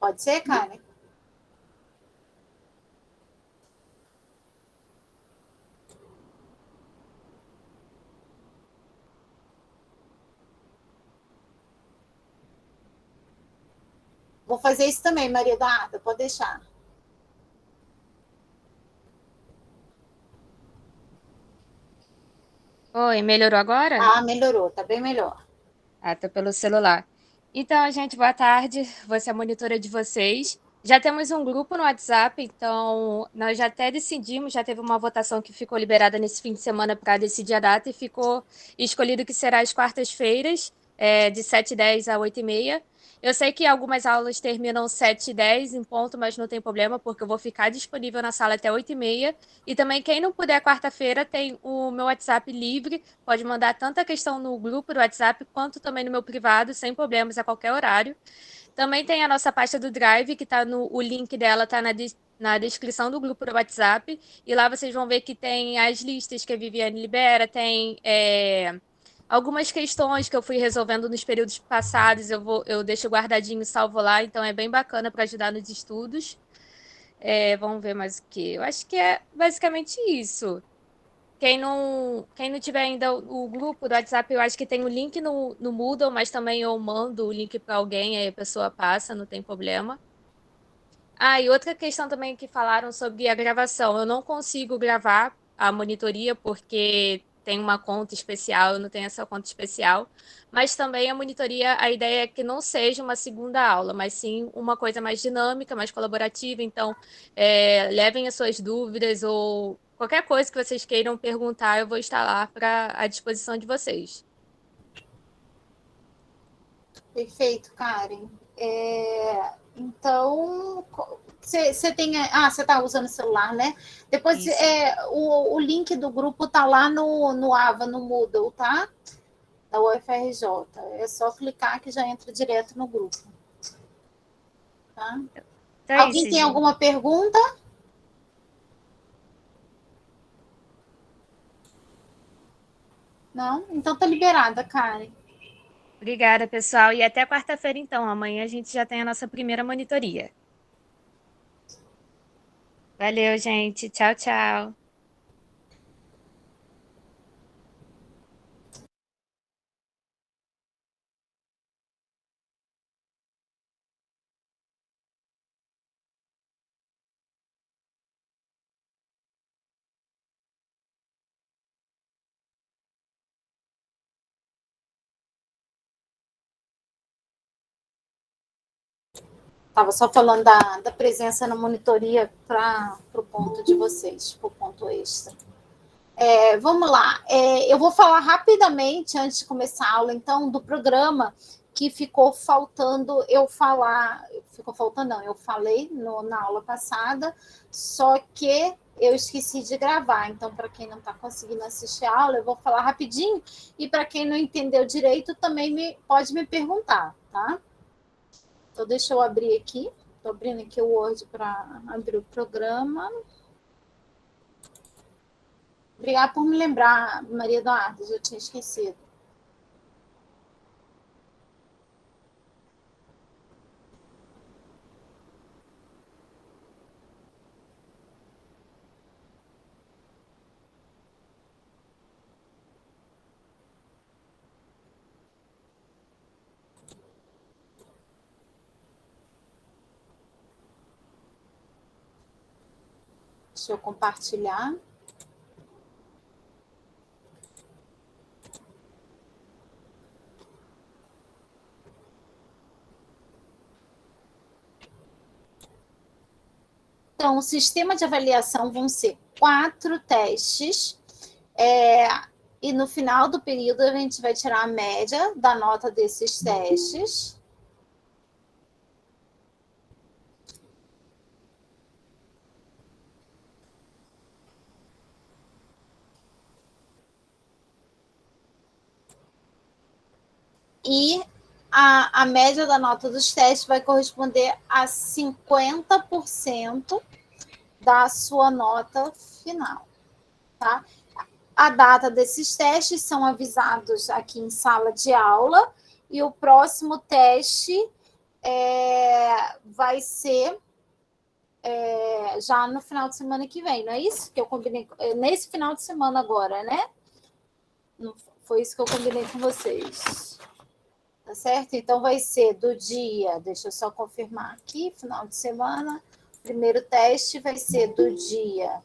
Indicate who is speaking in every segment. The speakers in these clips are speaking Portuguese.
Speaker 1: Pode ser, Karen? Vou fazer isso também, Maria Eduarda, pode deixar.
Speaker 2: Oi, melhorou agora?
Speaker 1: Ah, melhorou, tá bem melhor.
Speaker 2: Ah, tô pelo celular. Então, gente, boa tarde. Vou ser a monitora de vocês. Já temos um grupo no WhatsApp, então nós já até decidimos, já teve uma votação que ficou liberada nesse fim de semana para decidir a data e ficou escolhido que será às quartas-feiras, de 7h10 a 8h30. Eu sei que algumas aulas terminam 7h10 em ponto, mas não tem problema, porque eu vou ficar disponível na sala até 8h30. E também, quem não puder quarta-feira, tem o meu WhatsApp livre, pode mandar tanto a questão no grupo do WhatsApp, quanto também no meu privado, sem problemas, a qualquer horário. Também tem a nossa pasta do Drive, que tá no, o link dela está na descrição do grupo do WhatsApp. E lá vocês vão ver que tem as listas que a Viviane libera, tem algumas questões que eu fui resolvendo nos períodos passados, eu deixo guardadinho e salvo lá, então é bem bacana para ajudar nos estudos. Vamos ver mais o que. Eu acho que é basicamente isso. Quem não tiver ainda o grupo do WhatsApp, eu acho que tem o link no Moodle, mas também eu mando o link para alguém, aí a pessoa passa, não tem problema. Ah, e outra questão também que falaram sobre a gravação. Eu não consigo gravar a monitoria porque tem uma conta especial, eu não tenho essa conta especial. Mas também a monitoria, a ideia é que não seja uma segunda aula, mas sim uma coisa mais dinâmica, mais colaborativa. Então, levem as suas dúvidas ou qualquer coisa que vocês queiram perguntar, eu vou estar lá para à disposição de vocês.
Speaker 1: Perfeito, Karen. Então, você tem. Ah, você está usando o celular, né? Depois,
Speaker 2: Isso.
Speaker 1: o link do grupo tá lá no AVA, no Moodle, tá? Da UFRJ. É só clicar que já entra direto no grupo. Tá?
Speaker 2: Então é
Speaker 1: Alguém
Speaker 2: isso,
Speaker 1: tem
Speaker 2: gente.
Speaker 1: alguma pergunta? Não? Então tá liberada, Karen.
Speaker 2: Obrigada, pessoal. E até quarta-feira, então. Amanhã a gente já tem a nossa primeira monitoria. Valeu, gente. Tchau, tchau.
Speaker 1: Estava só falando da presença na monitoria para o ponto de vocês, para o ponto extra. Vamos lá. Eu vou falar rapidamente, antes de começar a aula, então, do programa que ficou faltando eu falar. Ficou faltando, não, eu falei na aula passada, só que eu esqueci de gravar. Então, para quem não está conseguindo assistir a aula, eu vou falar rapidinho. E para quem não entendeu direito, também pode me perguntar, tá? Então, deixa eu abrir aqui. Estou abrindo aqui o Word para abrir o programa. Obrigada por me lembrar, Maria Eduarda, já tinha esquecido. Deixa eu compartilhar. Então, o sistema de avaliação vão ser 4 testes, e no final do período a gente vai tirar a média da nota desses testes. E a média da nota dos testes vai corresponder a 50% da sua nota final, tá? A data desses testes são avisados aqui em sala de aula e o próximo teste vai ser já no final de semana que vem, não é isso? Que eu combinei nesse final de semana agora, né? Não foi isso que eu combinei com vocês. Tá certo? Então vai ser do dia, deixa eu só confirmar aqui, final de semana. Primeiro teste vai ser do dia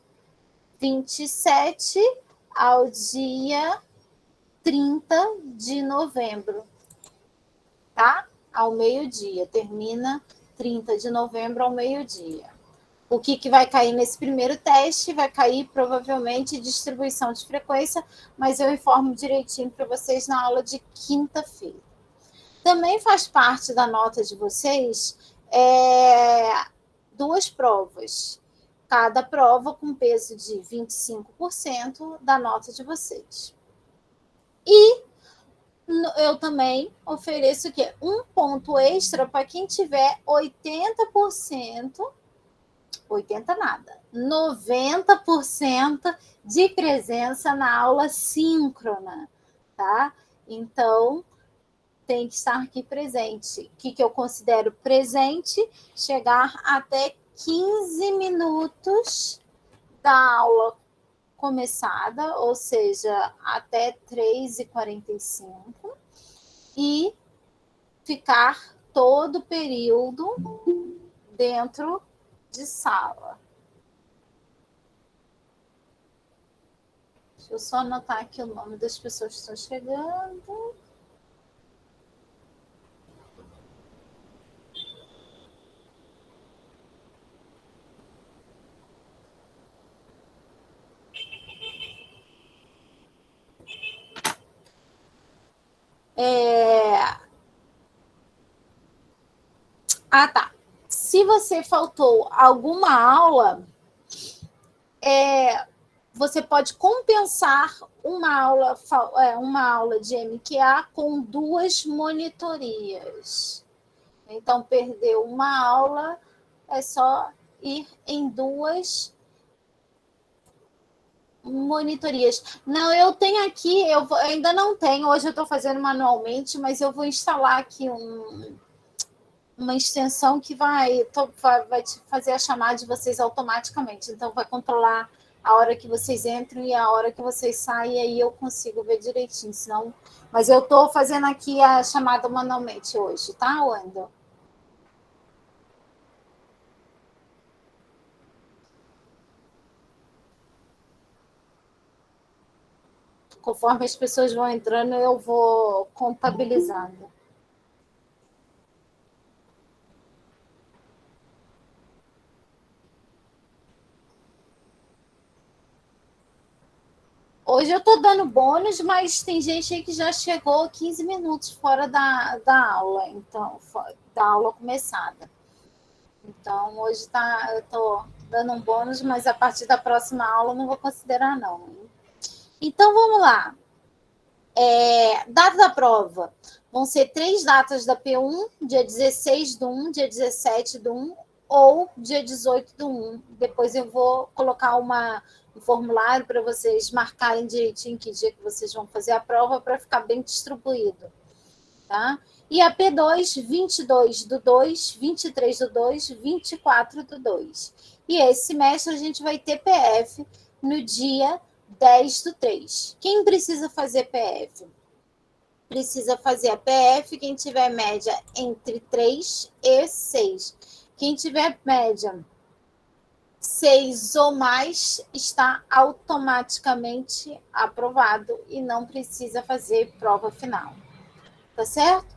Speaker 1: 27 ao dia 30 de novembro, tá? Ao meio-dia, termina 30 de novembro ao meio-dia. O que vai cair nesse primeiro teste? Vai cair provavelmente distribuição de frequência, mas eu informo direitinho para vocês na aula de quinta-feira. Também faz parte da nota de vocês 2 provas. Cada prova com peso de 25% da nota de vocês. E eu também ofereço um ponto extra para quem tiver 80%, 80 nada, 90% de presença na aula síncrona, tá? Então, tem que estar aqui presente. O que eu considero presente? Chegar até 15 minutos da aula começada, ou seja, até 3h45, e ficar todo o período dentro de sala. Deixa eu só anotar aqui o nome das pessoas que estão chegando. Tá. Se você faltou alguma aula, você pode compensar uma aula de MQA com 2 monitorias. Então, perdeu uma aula, é só ir em 2 monitorias. Não, eu tenho aqui, eu ainda não tenho, hoje eu estou fazendo manualmente, mas eu vou instalar aqui uma extensão que vai te fazer a chamada de vocês automaticamente. Então, vai controlar a hora que vocês entram e a hora que vocês saem, e aí eu consigo ver direitinho. Senão... Mas eu estou fazendo aqui a chamada manualmente hoje, tá, Wendel? Conforme as pessoas vão entrando, eu vou contabilizando. Hoje eu estou dando bônus, mas tem gente aí que já chegou 15 minutos fora da aula, então, da aula começada. Então, hoje eu estou dando um bônus, mas a partir da próxima aula eu não vou considerar, não. Então, vamos lá. Data da prova. Vão ser 3 datas da P1, dia 16 do 1, dia 17 do 1 ou dia 18 do 1. Depois eu vou colocar um formulário para vocês marcarem direitinho que dia que vocês vão fazer a prova para ficar bem distribuído. Tá? E a P2, 22 do 2, 23 do 2, 24 do 2. E esse semestre a gente vai ter PF no dia 10 do 3. Quem precisa fazer PF? Precisa fazer a PF quem tiver média entre 3 e 6. Quem tiver média 6 ou mais está automaticamente aprovado e não precisa fazer prova final. Tá certo?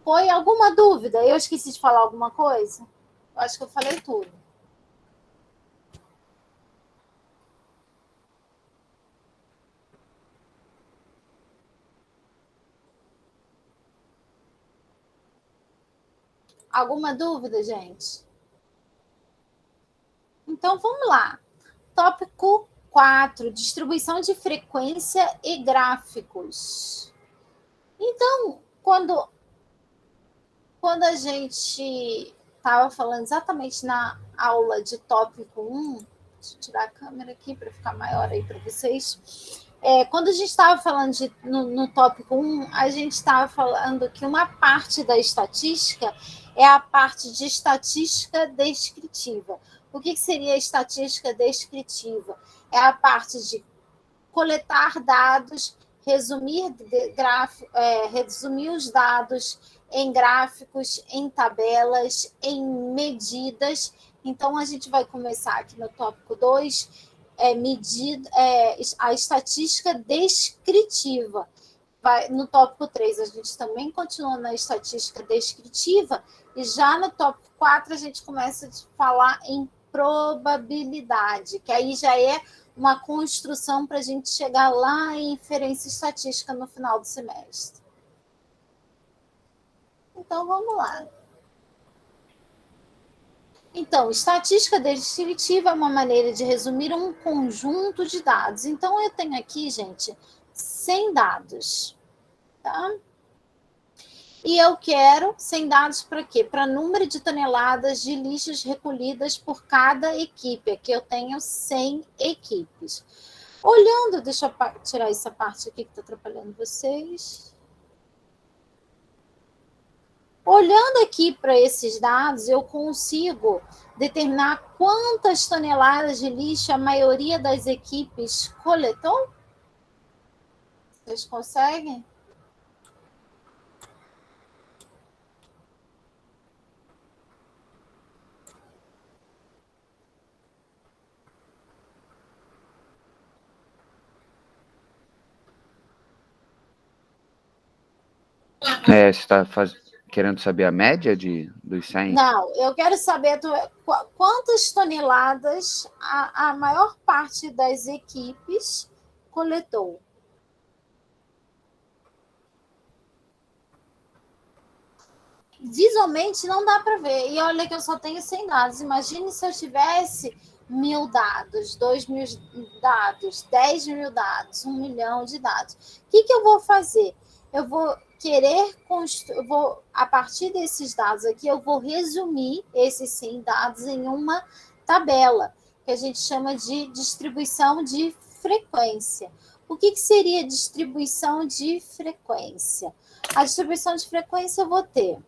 Speaker 1: Foi alguma dúvida? Eu esqueci de falar alguma coisa? Eu acho que eu falei tudo. Alguma dúvida, gente? Então, vamos lá. Tópico 4, distribuição de frequência e gráficos. Então, quando a gente estava falando exatamente na aula de tópico 1, deixa eu tirar a câmera aqui para ficar maior aí para vocês. Quando a gente estava falando no tópico 1, a gente estava falando que uma parte da estatística é a parte de estatística descritiva. O que seria a estatística descritiva? É a parte de coletar dados, resumir os dados em gráficos, em tabelas, em medidas. Então, a gente vai começar aqui no tópico 2, a estatística descritiva. No tópico 3, a gente também continua na estatística descritiva, e já no tópico 4, a gente começa a falar em probabilidade, que aí já é uma construção para a gente chegar lá em inferência estatística no final do semestre. Então, vamos lá. Então, estatística descritiva é uma maneira de resumir um conjunto de dados. Então, eu tenho aqui, gente, 100 dados, tá? E eu quero 100 dados para quê? Para número de toneladas de lixos recolhidas por cada equipe. Aqui eu tenho 100 equipes. Olhando, deixa eu tirar essa parte aqui que está atrapalhando vocês. Olhando aqui para esses dados, eu consigo determinar quantas toneladas de lixo a maioria das equipes coletou? Vocês conseguem?
Speaker 3: Você está querendo saber a média dos 100?
Speaker 1: Não, eu quero saber quantas toneladas a maior parte das equipes coletou. Visualmente não dá para ver. E olha que eu só tenho 100 dados. Imagine se eu tivesse 1.000 dados, 2.000 dados, 10.000 dados, 1 milhão de dados. O que eu vou fazer? Eu vou querer construir, a partir desses dados aqui, eu vou resumir esses 100 dados em uma tabela, que a gente chama de distribuição de frequência. O que seria distribuição de frequência? A distribuição de frequência eu vou ter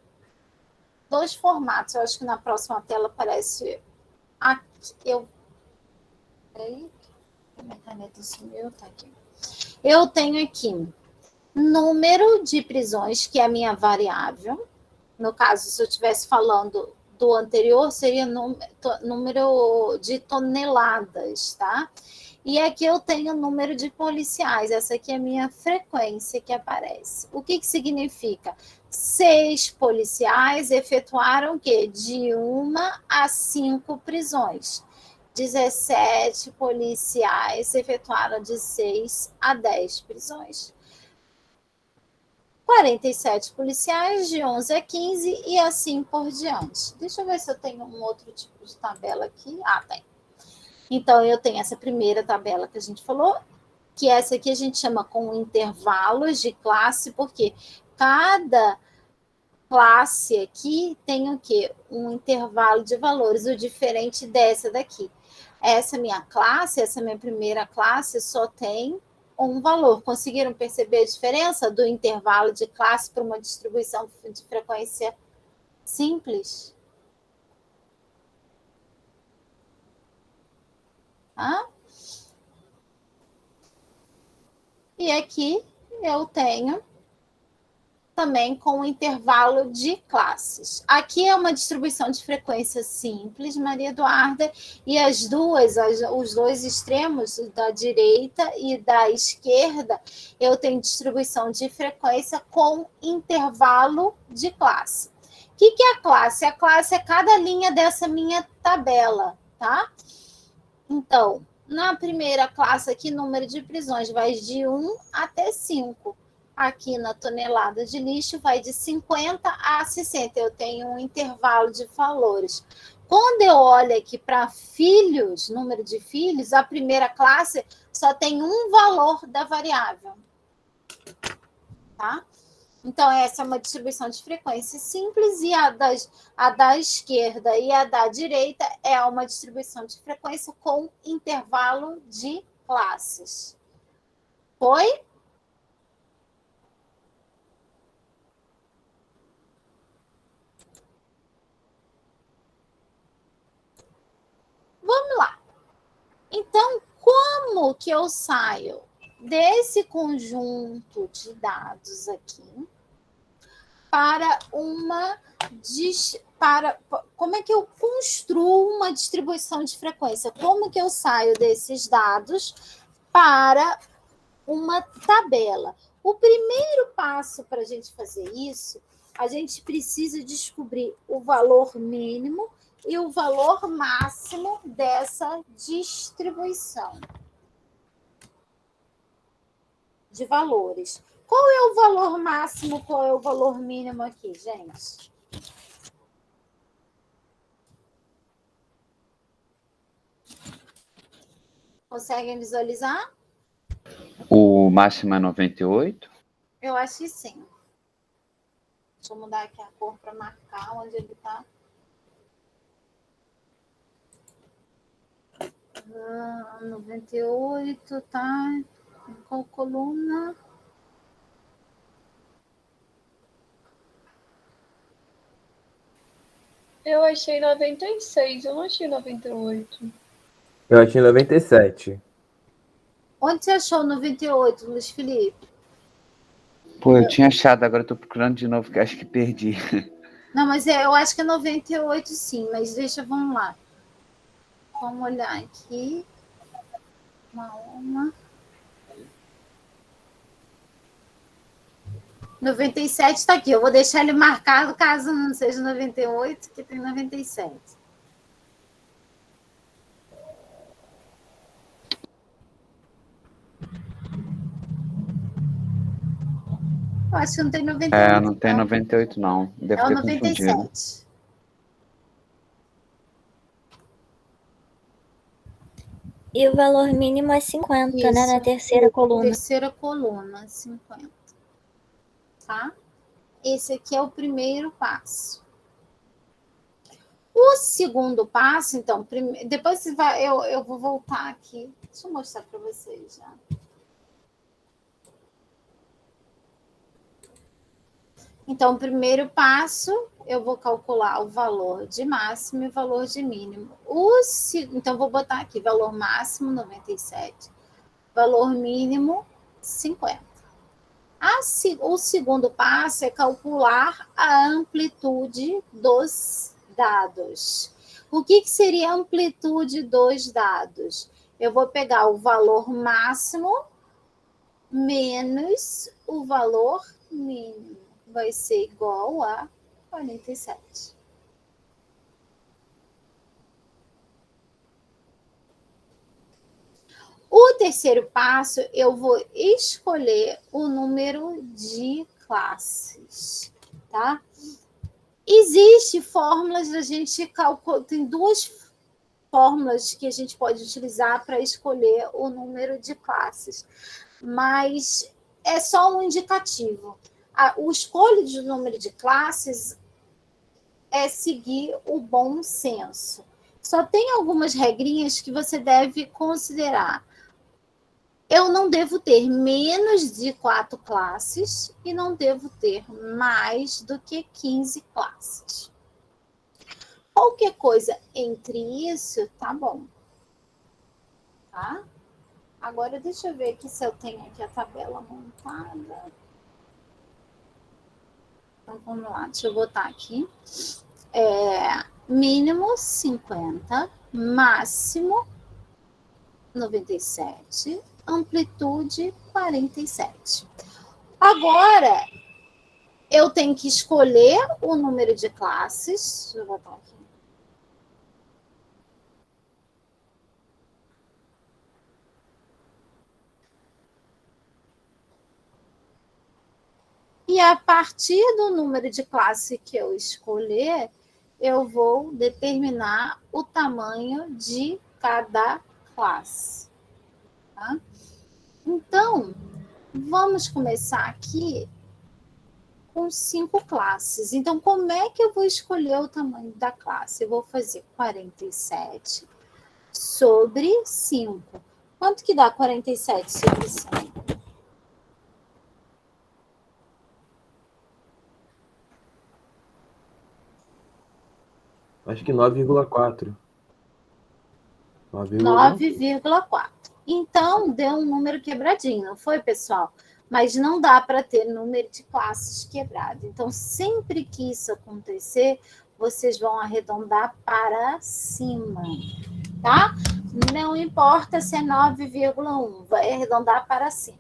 Speaker 1: 2 formatos. Eu acho que na próxima tela aparece aqui. Peraí, minha caneta sumiu, tá aqui. Eu tenho aqui número de prisões, que é a minha variável. No caso, se eu estivesse falando do anterior, seria número de toneladas, tá? E aqui eu tenho o número de policiais. Essa aqui é a minha frequência que aparece. O que significa? 6 policiais efetuaram o quê? De 1 a 5 prisões. 17 policiais efetuaram de 6 a 10 prisões. 47 policiais de 11 a 15 e assim por diante. Deixa eu ver se eu tenho um outro tipo de tabela aqui. Ah, tem. Então, eu tenho essa primeira tabela que a gente falou, que essa aqui a gente chama com intervalos de classe, porque cada classe aqui tem o quê? Um intervalo de valores, o diferente dessa daqui. Essa minha classe, essa minha primeira classe, só tem um valor. Conseguiram perceber a diferença do intervalo de classe para uma distribuição de frequência simples? E aqui eu tenho também com o intervalo de classes. Aqui é uma distribuição de frequência simples, Maria Eduarda, e os dois extremos, da direita e da esquerda, eu tenho distribuição de frequência com intervalo de classe. O que é a classe? A classe é cada linha dessa minha tabela, tá? Então, na primeira classe aqui, número de prisões vai de 1 até 5. Aqui na tonelada de lixo vai de 50 a 60. Eu tenho um intervalo de valores. Quando eu olho aqui para filhos, número de filhos, a primeira classe só tem um valor da variável. Tá? Então, essa é uma distribuição de frequência simples, e a da esquerda e a da direita é uma distribuição de frequência com intervalo de classes. Foi? como que eu saio desse conjunto de dados aqui para como é que eu construo uma distribuição de frequência? Como que eu saio desses dados para uma tabela? O primeiro passo para a gente fazer isso, a gente precisa descobrir o valor mínimo e o valor máximo dessa distribuição de valores. Qual é o valor máximo, qual é o valor mínimo aqui, gente? Conseguem visualizar?
Speaker 3: O máximo é 98?
Speaker 1: Eu acho que sim. Deixa eu mudar aqui a cor para marcar onde ele está. 98, tá? Em qual coluna?
Speaker 4: Eu achei 96, eu não achei 98.
Speaker 5: Eu achei 97.
Speaker 1: Onde você achou 98, Luiz Felipe?
Speaker 3: Pô, eu tinha achado, agora eu tô procurando de novo, que acho que perdi.
Speaker 1: Não, mas eu acho que é 98 sim, mas vamos lá. Vamos olhar aqui. Uma. 97 está aqui. Eu vou deixar ele marcado caso não seja 98, que tem 97. Eu acho que não tem 98.
Speaker 3: Não tem 98, não. Deve
Speaker 1: É o
Speaker 3: ter confundido.
Speaker 1: 97.
Speaker 6: E o valor mínimo é 50,
Speaker 1: Isso.
Speaker 6: né? Na terceira coluna.
Speaker 1: Terceira coluna, 50. Tá? Esse aqui é o primeiro passo. O segundo passo, então, depois você vai, eu vou voltar aqui. Deixa eu mostrar para vocês já. Então, o primeiro passo, eu vou calcular o valor de máximo e o valor de mínimo. Então, vou botar aqui valor máximo 97, valor mínimo 50. O segundo passo é calcular a amplitude dos dados. O que seria a amplitude dos dados? Eu vou pegar o valor máximo menos o valor mínimo. Vai ser igual a 47. O terceiro passo, eu vou escolher o número de classes, tá? Existe fórmulas da gente calcular, tem duas fórmulas que a gente pode utilizar para escolher o número de classes, mas é só um indicativo. O escolha de número de classes é seguir o bom senso. Só tem algumas regrinhas que você deve considerar. Eu não devo ter menos de 4 classes e não devo ter mais do que 15 classes. Qualquer coisa entre isso, tá bom. Tá? Agora, deixa eu ver aqui se eu tenho aqui a tabela montada. Então, vamos lá, deixa eu botar aqui. Mínimo 50, máximo 97, amplitude 47. Agora, eu tenho que escolher o número de classes. Deixa eu botar aqui. E a partir do número de classe que eu escolher, eu vou determinar o tamanho de cada classe. Tá? Então, vamos começar aqui com 5 classes. Então, como é que eu vou escolher o tamanho da classe? Eu vou fazer 47 sobre 5. Quanto que dá 47 sobre 5?
Speaker 5: Acho que 9,4.
Speaker 1: 9,4. Então, deu um número quebradinho, não foi, pessoal? Mas não dá para ter número de classes quebrado. Então, sempre que isso acontecer, vocês vão arredondar para cima, tá? Não importa se é 9,1, vai arredondar para cima,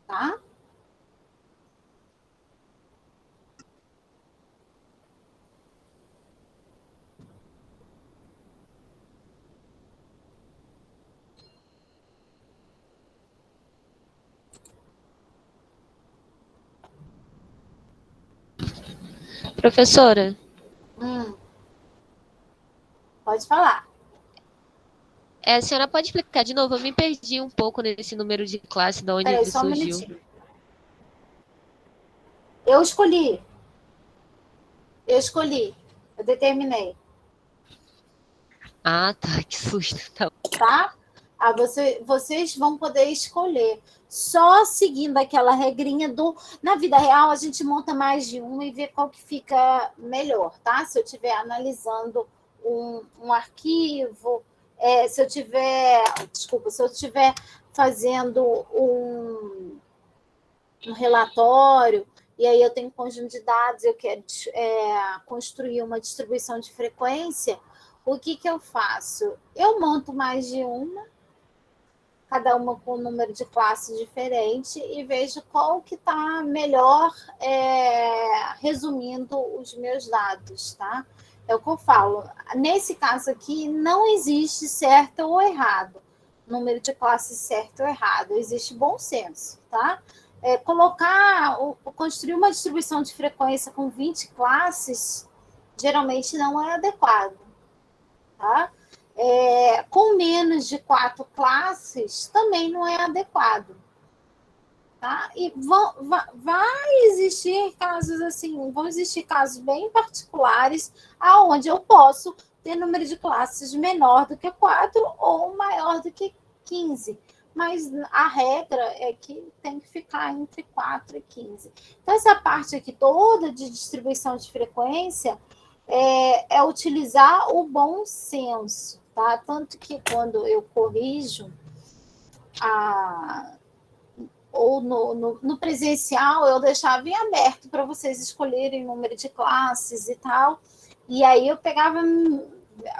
Speaker 1: tá?
Speaker 7: Professora,
Speaker 1: Pode falar.
Speaker 7: a senhora pode explicar de novo? Eu me perdi um pouco nesse número de classe, de onde
Speaker 1: Peraí,
Speaker 7: ele
Speaker 1: só um
Speaker 7: surgiu.
Speaker 1: minutinho. Eu escolhi. Eu determinei.
Speaker 7: Ah, tá, que susto. Tá.
Speaker 1: Tá? Vocês vão poder escolher. Só seguindo aquela regrinha do... Na vida real, a gente monta mais de uma e vê qual que fica melhor, tá? Se eu estiver analisando um arquivo, se eu estiver fazendo um relatório, e aí eu tenho um conjunto de dados, eu quero construir uma distribuição de frequência, o que eu faço? Eu monto mais de uma, cada uma com um número de classe diferente, e vejo qual que está melhor resumindo os meus dados, tá? É o que eu falo. Nesse caso aqui, não existe certo ou errado. Número de classe certo ou errado. Existe bom senso, tá? Construir uma distribuição de frequência com 20 classes, geralmente não é adequado, tá? Com menos de 4 classes, também não é adequado, tá? E vai existir casos assim, vão existir casos bem particulares, aonde eu posso ter número de classes menor do que 4 ou maior do que 15. Mas a regra é que tem que ficar entre 4 e 15. Então, essa parte aqui toda de distribuição de frequência é utilizar o bom senso, tá? Tanto que quando eu corrijo, ou no presencial, eu deixava em aberto para vocês escolherem o número de classes e tal. E aí eu pegava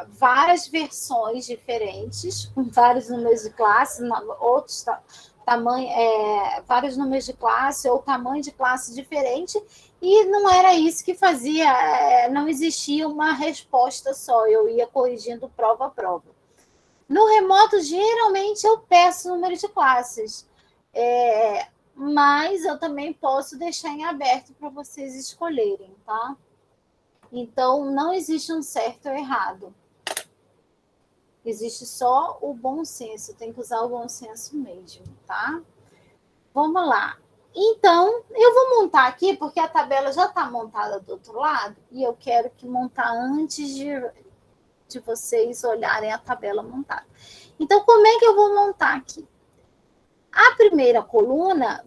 Speaker 1: várias versões diferentes, com vários números de classe, outros tamanhos, vários números de classe ou tamanho de classe diferente, e não era isso que fazia, não existia uma resposta só, eu ia corrigindo prova a prova. No remoto, geralmente eu peço número de classes, mas eu também posso deixar em aberto para vocês escolherem, tá? Então, não existe um certo ou errado. Existe só o bom senso. Tem que usar o bom senso mesmo, tá? Vamos lá. Então, eu vou montar aqui, porque a tabela já está montada do outro lado, e eu quero que montar antes de vocês olharem a tabela montada. Então, como é que eu vou montar aqui? A primeira coluna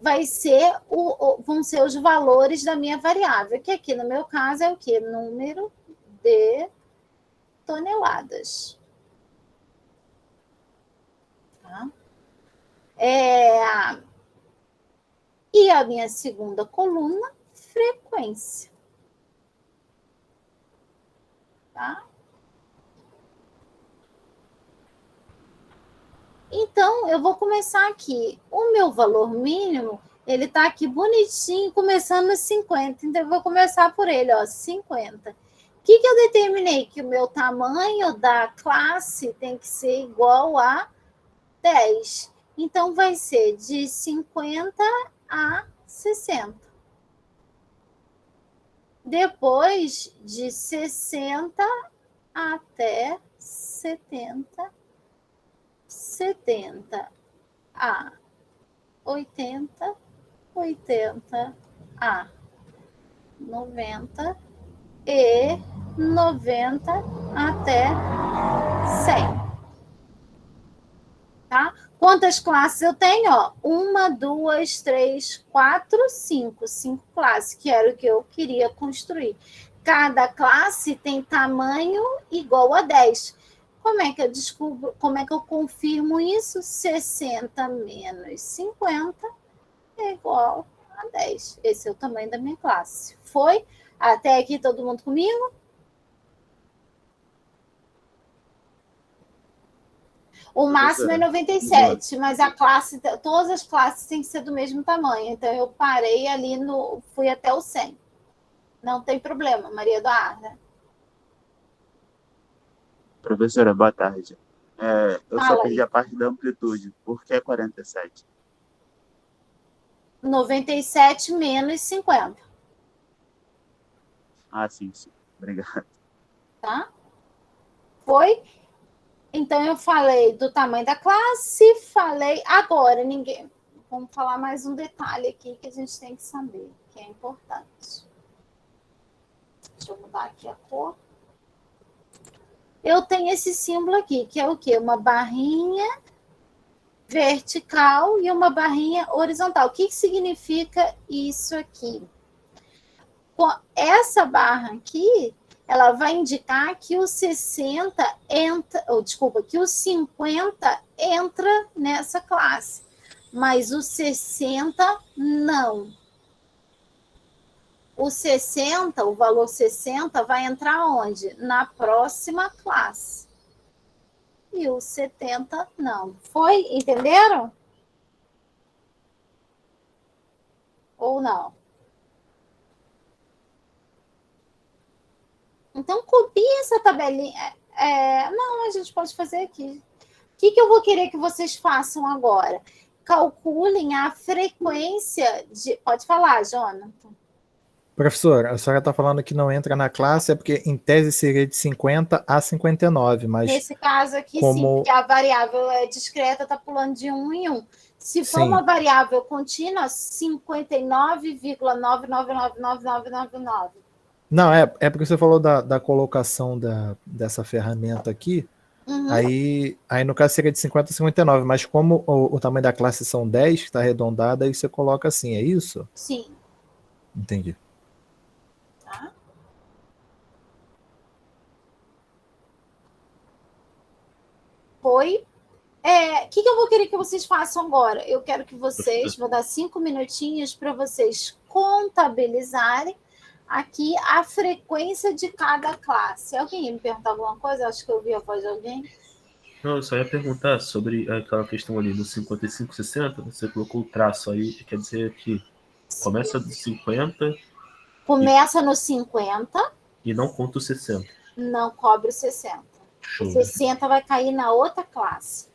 Speaker 1: vão ser os valores da minha variável, que aqui no meu caso é o quê? Número de toneladas. Tá? E a minha segunda coluna, frequência. Tá? Então, eu vou começar aqui. O meu valor mínimo, ele está aqui bonitinho, começando no 50. Então, eu vou começar por ele, ó, 50. O que eu determinei? Que o meu tamanho da classe tem que ser igual a 10. Então, vai ser de 50 a 60. Depois, de 60 até 70. 70 a 80, 80 a 90 e 90 até 100. Tá? Quantas classes eu tenho? Ó, 1, 2, 3, 4, 5. 5 classes, que era o que eu queria construir. Cada classe tem tamanho igual a 10. Como é que eu descubro, como é que eu confirmo isso? 60 menos 50 é igual a 10. Esse é o tamanho da minha classe. Foi? Até aqui todo mundo comigo? O máximo é 97, mas a classe, todas as classes têm que ser do mesmo tamanho. Então eu parei ali fui até o 100. Não tem problema, Maria Eduarda.
Speaker 8: Professora, boa tarde. Eu só
Speaker 1: Fala
Speaker 8: perdi
Speaker 1: aí.
Speaker 8: a parte da amplitude. Por que 47?
Speaker 1: 97 menos 50,
Speaker 8: Ah, sim. Obrigado.
Speaker 1: tá? Foi? Então eu falei do tamanho da classe, falei agora ninguém. Vamos falar mais um detalhe aqui que a gente tem que saber, que é importante. Deixa eu mudar aqui a cor. Eu tenho esse símbolo aqui, que é o quê? Uma barrinha vertical e uma barrinha horizontal. O que significa isso aqui? Essa barra aqui, ela vai indicar que o 60 entra, que o 50 entra nessa classe, mas o 60 não. O 60, o valor 60 vai entrar onde? Na próxima classe. E o 70 não. Foi? Entenderam? Ou não? Então, copie essa tabelinha. Não, a gente pode fazer aqui. O que eu vou querer que vocês façam agora? Calculem a frequência de... Pode falar, Jonathan.
Speaker 9: Professor, a senhora está falando que não entra na classe, é porque em tese seria de 50 a 59, mas
Speaker 1: Nesse caso aqui, sim,
Speaker 9: como...
Speaker 1: porque a variável é discreta, está pulando de 1 em 1. Se for
Speaker 9: Sim.
Speaker 1: uma variável contínua, 59,99999999.
Speaker 9: Não, é porque você falou da colocação dessa ferramenta aqui,
Speaker 1: Uhum.
Speaker 9: aí no caso seria de 50 a 59, mas como o tamanho da classe são 10, que está arredondada, aí você coloca assim, é isso?
Speaker 1: Sim.
Speaker 9: Entendi.
Speaker 1: Tá? Foi. O que eu vou querer que vocês façam agora? Eu quero que vocês, vou dar 5 minutinhos para vocês contabilizarem aqui a frequência de cada classe. Alguém ia me perguntar alguma coisa? Acho que eu ouvi a voz de alguém.
Speaker 10: Não, eu só ia perguntar sobre aquela questão ali do 55, 60. Você colocou o traço aí, quer dizer que começa do 50.
Speaker 1: Começa no 50.
Speaker 10: E não conta o 60.
Speaker 1: Não cobre o 60.
Speaker 10: Show.
Speaker 1: O 60 vai cair na outra classe.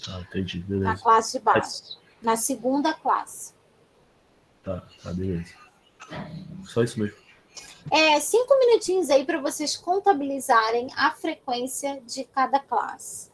Speaker 10: Ah, entendi, beleza.
Speaker 1: Na classe de base. Na segunda classe.
Speaker 10: Tá, beleza. Só isso mesmo.
Speaker 1: 5 minutinhos aí para vocês contabilizarem a frequência de cada classe.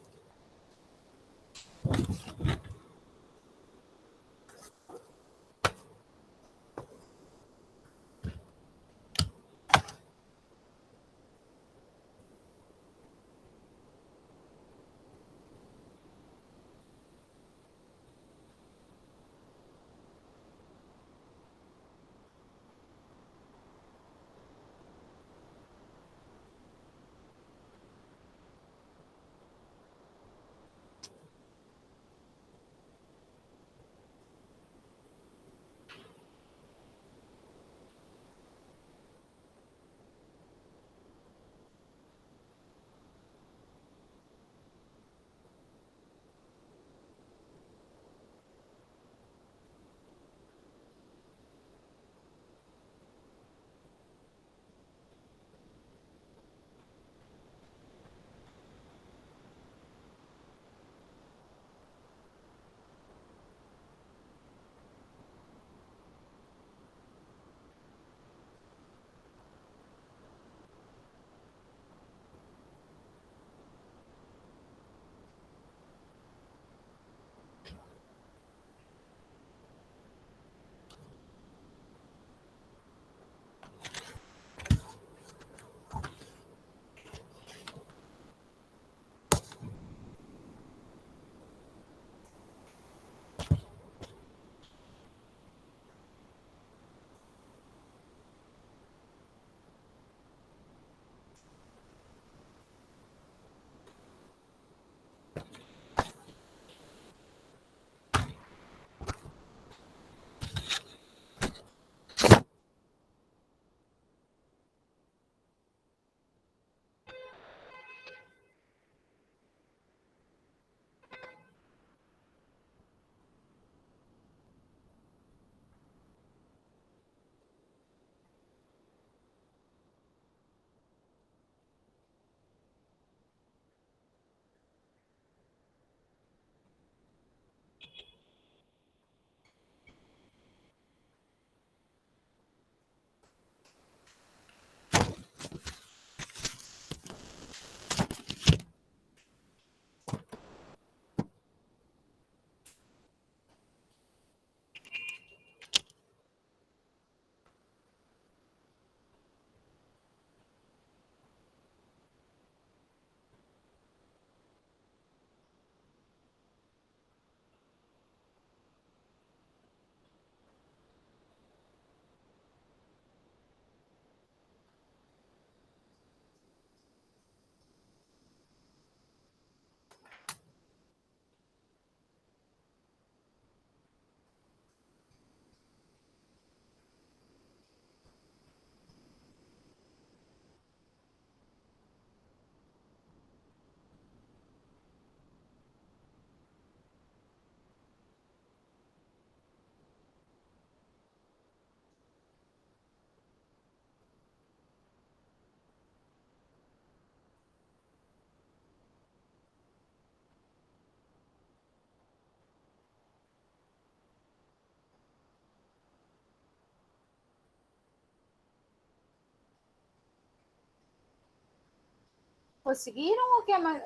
Speaker 1: Conseguiram ou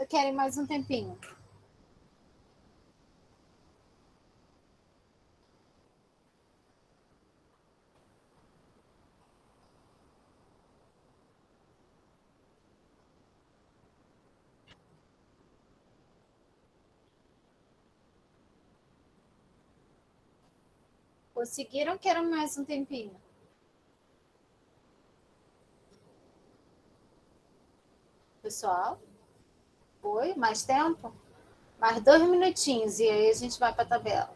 Speaker 1: querem mais um tempinho? Conseguiram ou querem mais um tempinho? Pessoal? Foi? Mais tempo? Mais 2 minutinhos e aí a gente vai para a tabela.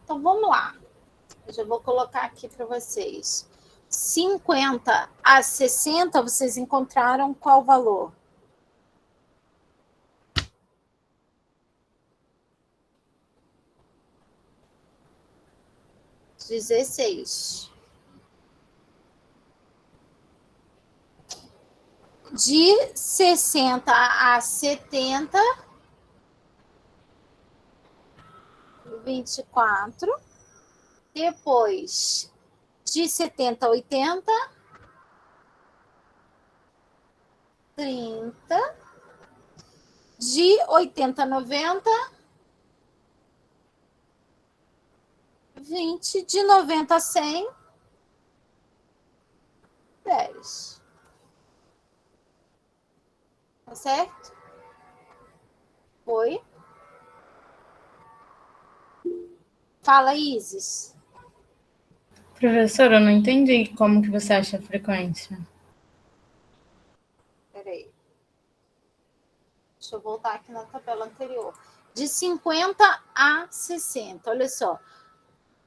Speaker 1: Então, vamos lá. Eu já vou colocar aqui para vocês. 50 a 60, vocês encontraram qual valor? 16. De 60 a 70, 24. Depois, de 70 a 80, 30. De 80 a 90, 20. De 90 a 100, 10. Tá certo? Foi? Fala, Isis.
Speaker 11: Professora, eu não entendi como que você acha a frequência.
Speaker 1: Peraí. Deixa eu voltar aqui na tabela anterior. De 50 a 60. Olha só.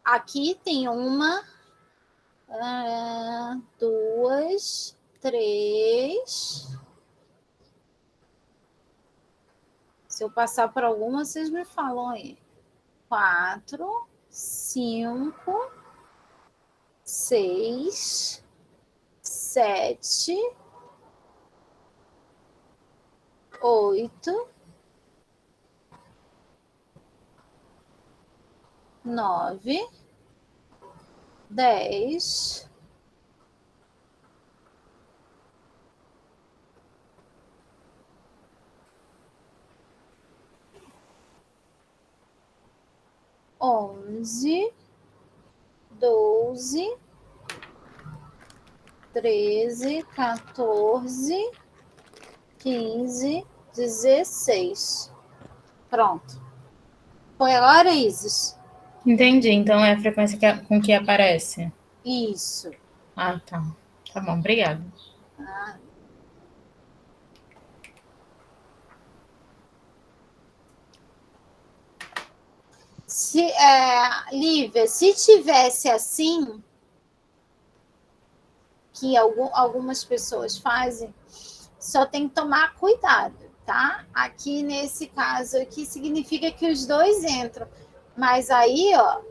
Speaker 1: Aqui tem uma, 2, 3. Se eu passar por alguma, vocês me falam aí. 4, 5, 6, 7, 8, 9, 10, 11, 12, 13, 14, 15, 16. Pronto. Foi agora, Isis?
Speaker 11: Entendi, então é a frequência com que aparece.
Speaker 1: Isso.
Speaker 11: Ah, tá. Tá bom, obrigada.
Speaker 1: Ah. Lívia, se tivesse assim, que algumas pessoas fazem, só tem que tomar cuidado, tá? Aqui nesse caso aqui significa que os dois entram, mas aí, ó,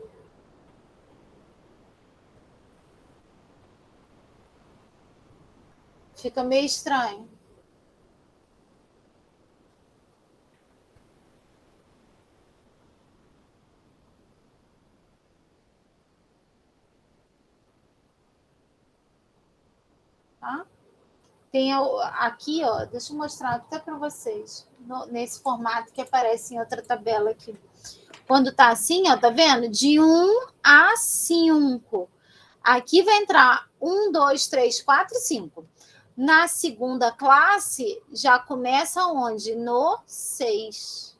Speaker 1: fica meio estranho. tá? Tem aqui, ó, deixa eu mostrar até para vocês, nesse formato que aparece em outra tabela aqui. Quando está assim, ó, tá vendo? De 1 a 5. Aqui vai entrar 1, 2, 3, 4, 5. Na segunda classe, já começa onde? No 6.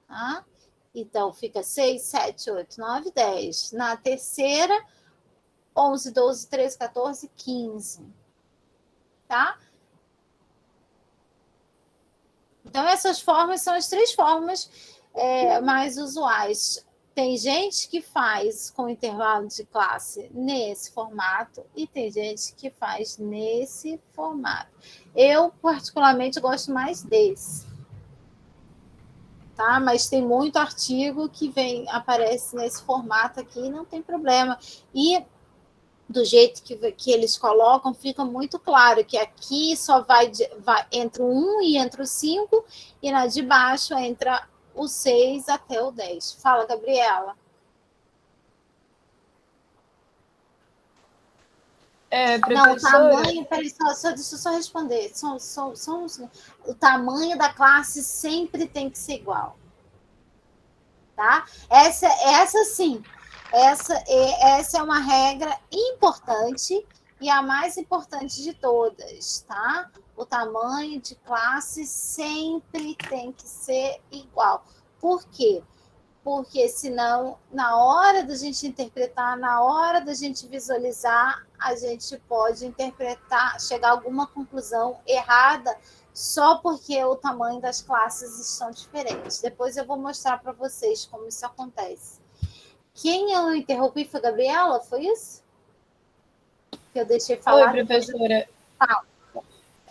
Speaker 1: Tá? Então, fica 6, 7, 8, 9, 10. Na terceira, 11, 12, 13, 14, 15. Tá? Então, essas formas são as 3 formas mais usuais. Tem gente que faz com intervalo de classe nesse formato e tem gente que faz nesse formato. Eu, particularmente, gosto mais desse. Tá? Mas tem muito artigo que aparece nesse formato aqui e não tem problema. E do jeito que eles colocam, fica muito claro que aqui só vai entre o 1 e entre o 5, e na de baixo entra o 6 até o 10. Fala, Gabriela. Não, o tamanho, peraí, deixa eu só responder. O tamanho da classe sempre tem que ser igual. Tá? Essa sim. Essa é uma regra importante e a mais importante de todas, tá? O tamanho de classe sempre tem que ser igual. Por quê? Porque senão, na hora da gente interpretar, na hora da gente visualizar, a gente pode interpretar, chegar a alguma conclusão errada só porque o tamanho das classes estão diferentes. Depois eu vou mostrar para vocês como isso acontece. Quem eu interrompi foi a Gabriela? Foi isso? Que eu deixei falar?
Speaker 4: Oi, professora.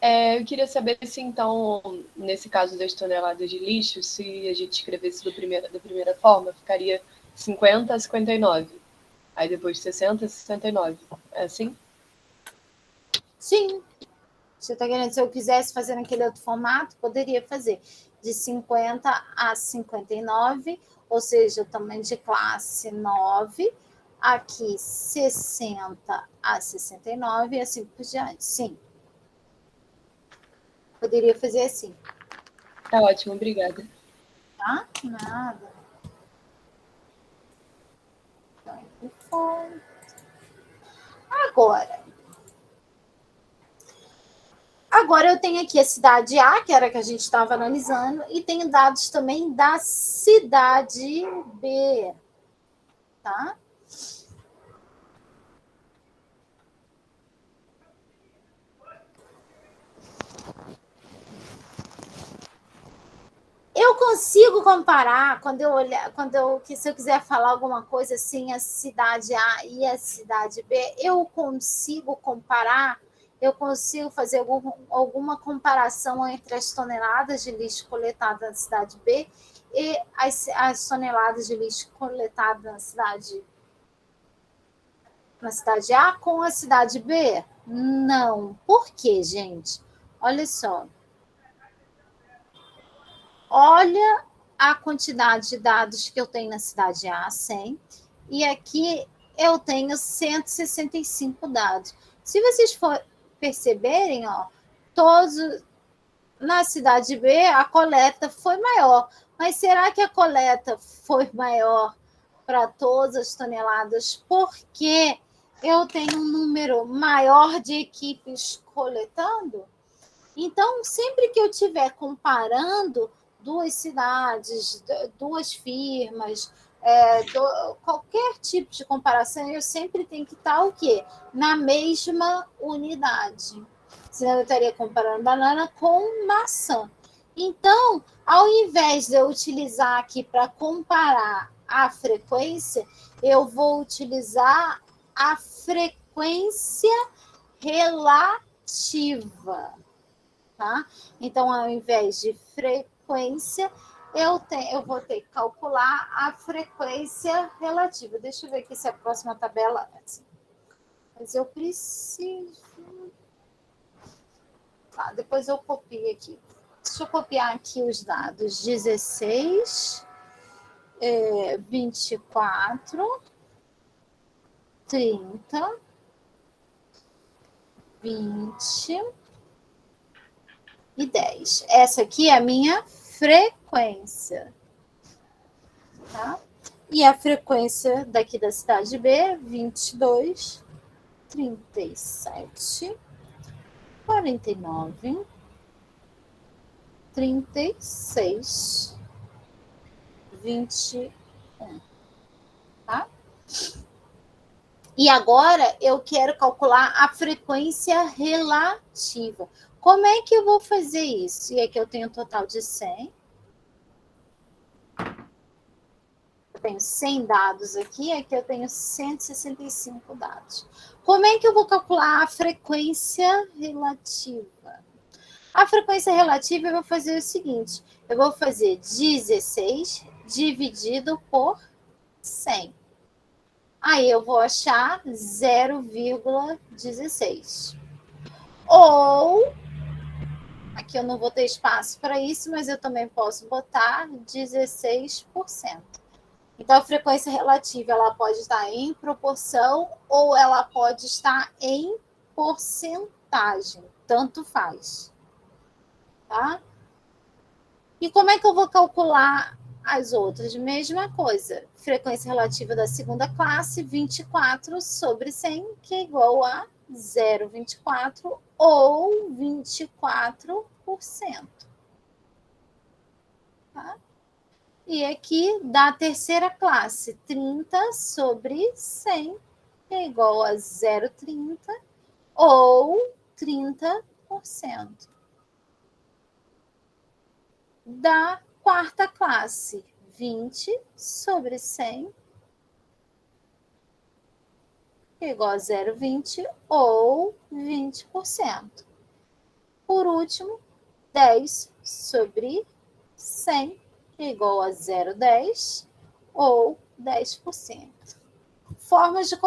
Speaker 4: Eu queria saber se, então, nesse caso das toneladas de lixo, se a gente escrevesse da primeira forma, ficaria 50 a 59. Aí depois 60 a 69. É assim?
Speaker 1: Sim. Você está querendo, se eu quisesse fazer naquele outro formato, poderia fazer de 50 a 59, ou seja, o tamanho de classe 9, aqui 60 a 69 e assim por diante. Sim. Poderia fazer assim.
Speaker 4: Tá ótimo, obrigada.
Speaker 1: Tá? Nada. Agora eu tenho aqui a cidade A, que era a que a gente estava analisando, e tenho dados também da cidade B. Tá? Eu consigo comparar, se eu quiser falar alguma coisa assim, a cidade A e a cidade B, eu consigo comparar, eu consigo fazer alguma comparação entre as toneladas de lixo coletadas na cidade B e as toneladas de lixo coletadas na cidade A com a cidade B? Não. Por quê, gente? Olha só. Olha a quantidade de dados que eu tenho na cidade A, 100, e aqui eu tenho 165 dados. Se vocês perceberem, ó, na cidade B a coleta foi maior, mas será que a coleta foi maior para todas as toneladas porque eu tenho um número maior de equipes coletando? Então, sempre que eu estiver comparando duas cidades, duas firmas, qualquer tipo de comparação, eu sempre tenho que estar o quê? Na mesma unidade. Senão eu estaria comparando banana com maçã. Então, ao invés de eu utilizar aqui para comparar a frequência, eu vou utilizar a frequência relativa. Tá? Então, ao invés de frequência, eu vou ter que calcular a frequência relativa. Deixa eu ver aqui se a próxima tabela é assim. Mas eu preciso... Tá, depois eu copio aqui. Deixa eu copiar aqui os dados. 16, 24, 30, 20 e 10. Essa aqui é a minha frequência. Tá? E a frequência daqui da cidade B, 22, 37, 49, 36, 21. Tá? E agora eu quero calcular a frequência relativa. Como é que eu vou fazer isso? E aqui eu tenho um total de 100. Eu tenho 100 dados aqui, aqui eu tenho 165 dados. Como é que eu vou calcular a frequência relativa? A frequência relativa eu vou fazer o seguinte, eu vou fazer 16 dividido por 100. Aí eu vou achar 0,16. Ou, aqui eu não vou ter espaço para isso, mas eu também posso botar 16%. Então, a frequência relativa ela pode estar em proporção ou ela pode estar em porcentagem. Tanto faz. Tá? E como é que eu vou calcular as outras? Mesma coisa. Frequência relativa da segunda classe, 24 sobre 100, que é igual a 0,24 ou 24%. Tá? E aqui, da terceira classe, 30 sobre 100, que é igual a 0,30 ou 30%. Da quarta classe, 20 sobre 100, que é igual a 0,20 ou 20%. Por último, 10 sobre 100, que é igual a 0,10 ou 10%. Formas de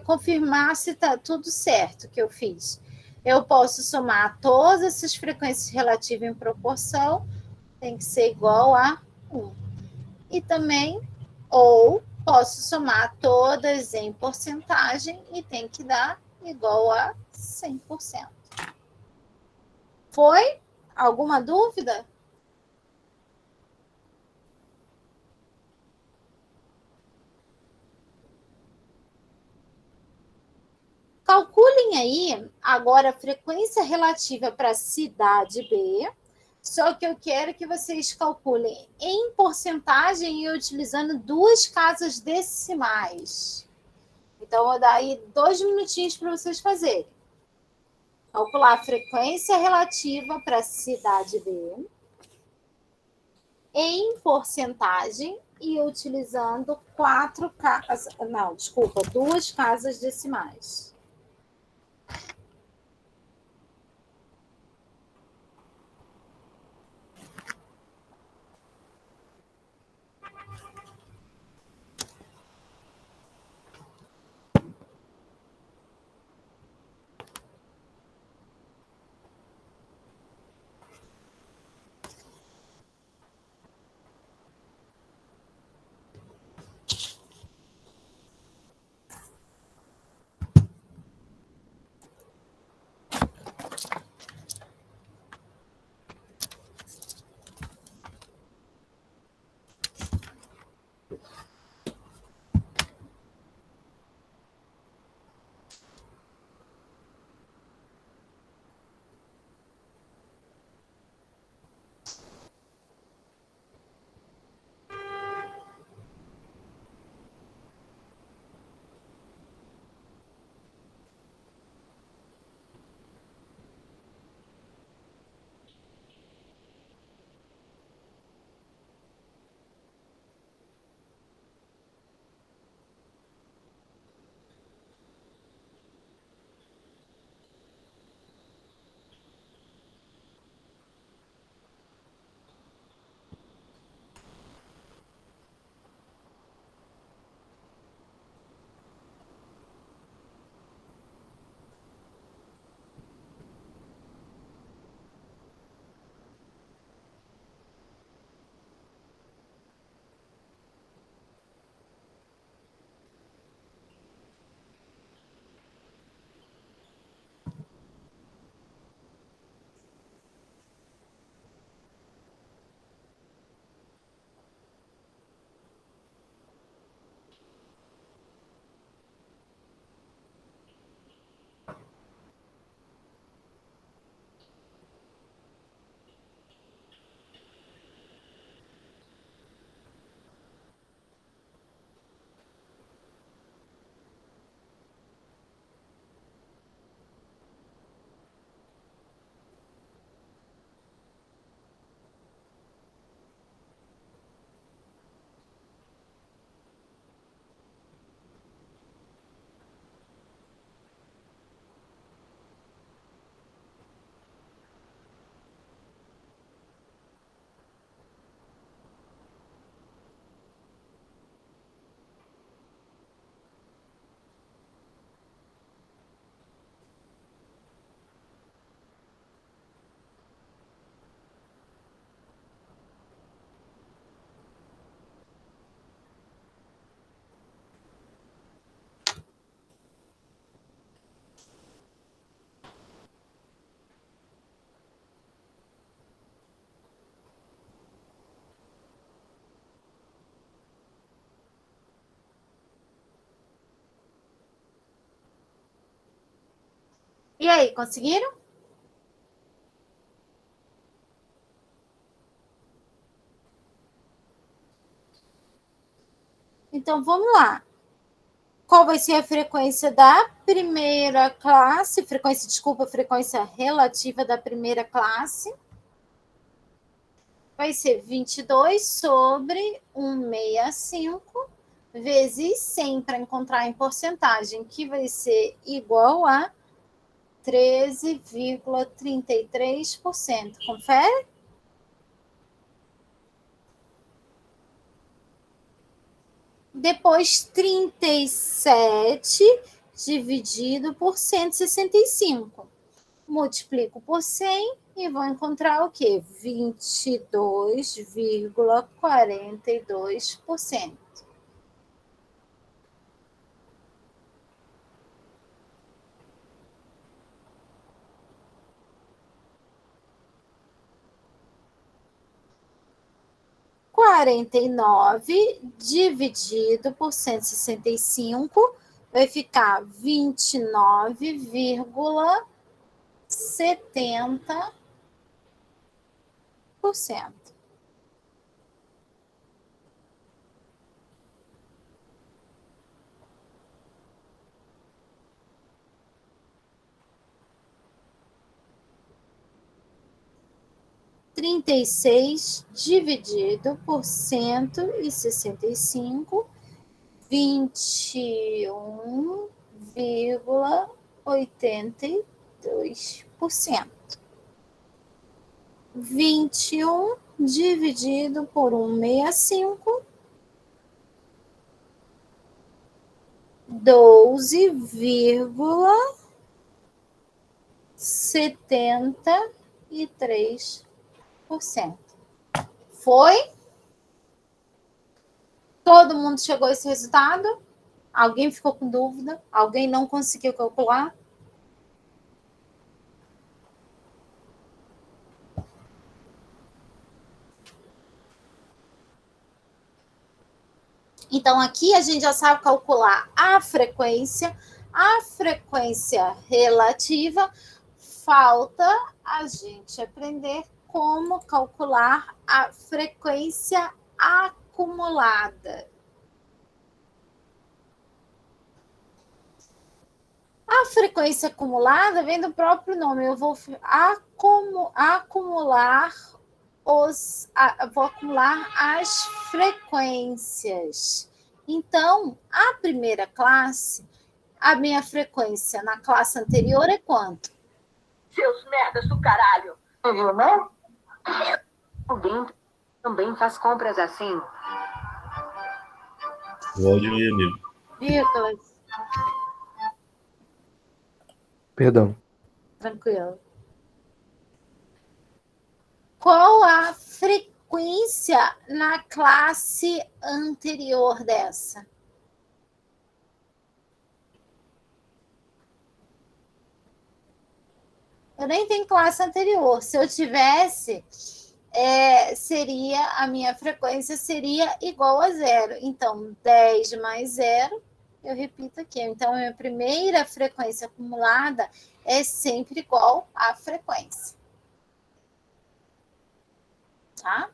Speaker 1: confirmar se está tudo certo que eu fiz. Eu posso somar todas essas frequências relativas em proporção, tem que ser igual a 1. E também, ou posso somar todas em porcentagem e tem que dar igual a 100%. Foi? Alguma dúvida? Calculem aí agora a frequência relativa para a cidade B, só que eu quero que vocês calculem em porcentagem e utilizando duas casas decimais. Então, eu vou dar aí 2 minutinhos para vocês fazerem. Calcular a frequência relativa para a cidade B em porcentagem e utilizando duas casas decimais. E aí, conseguiram? Então, vamos lá. Qual vai ser a frequência da primeira classe? Frequência relativa da primeira classe. Vai ser 22 sobre 165 vezes 100 para encontrar em porcentagem, que vai ser igual a 13,33%. Confere? Depois, 37 dividido por 165. Multiplico por 100 e vou encontrar o quê? 22,42%. Quarenta e nove dividido por 165 vai ficar 29,70%. Trinta e seis dividido por 165, 21,82%. 21 dividido por 165, 12,73%. Foi? Todo mundo chegou a esse resultado? Alguém ficou com dúvida? Alguém não conseguiu calcular? Então, aqui a gente já sabe calcular a frequência relativa. Falta a gente aprender como calcular a frequência acumulada. A frequência acumulada vem do próprio nome. Eu vou acumular as frequências. Então, a primeira classe, a minha frequência na classe anterior é quanto?
Speaker 12: Seus merdas do caralho. Viu, não? Alguém também faz compras assim.
Speaker 10: Cláudio e amigo.
Speaker 1: Nicolas.
Speaker 5: Perdão.
Speaker 1: Tranquilo. Qual a frequência na classe anterior dessa? Eu nem tenho classe anterior. Se eu tivesse, a minha frequência seria igual a zero. Então, 10 mais zero, eu repito aqui. Então, a minha primeira frequência acumulada é sempre igual à frequência. Tá?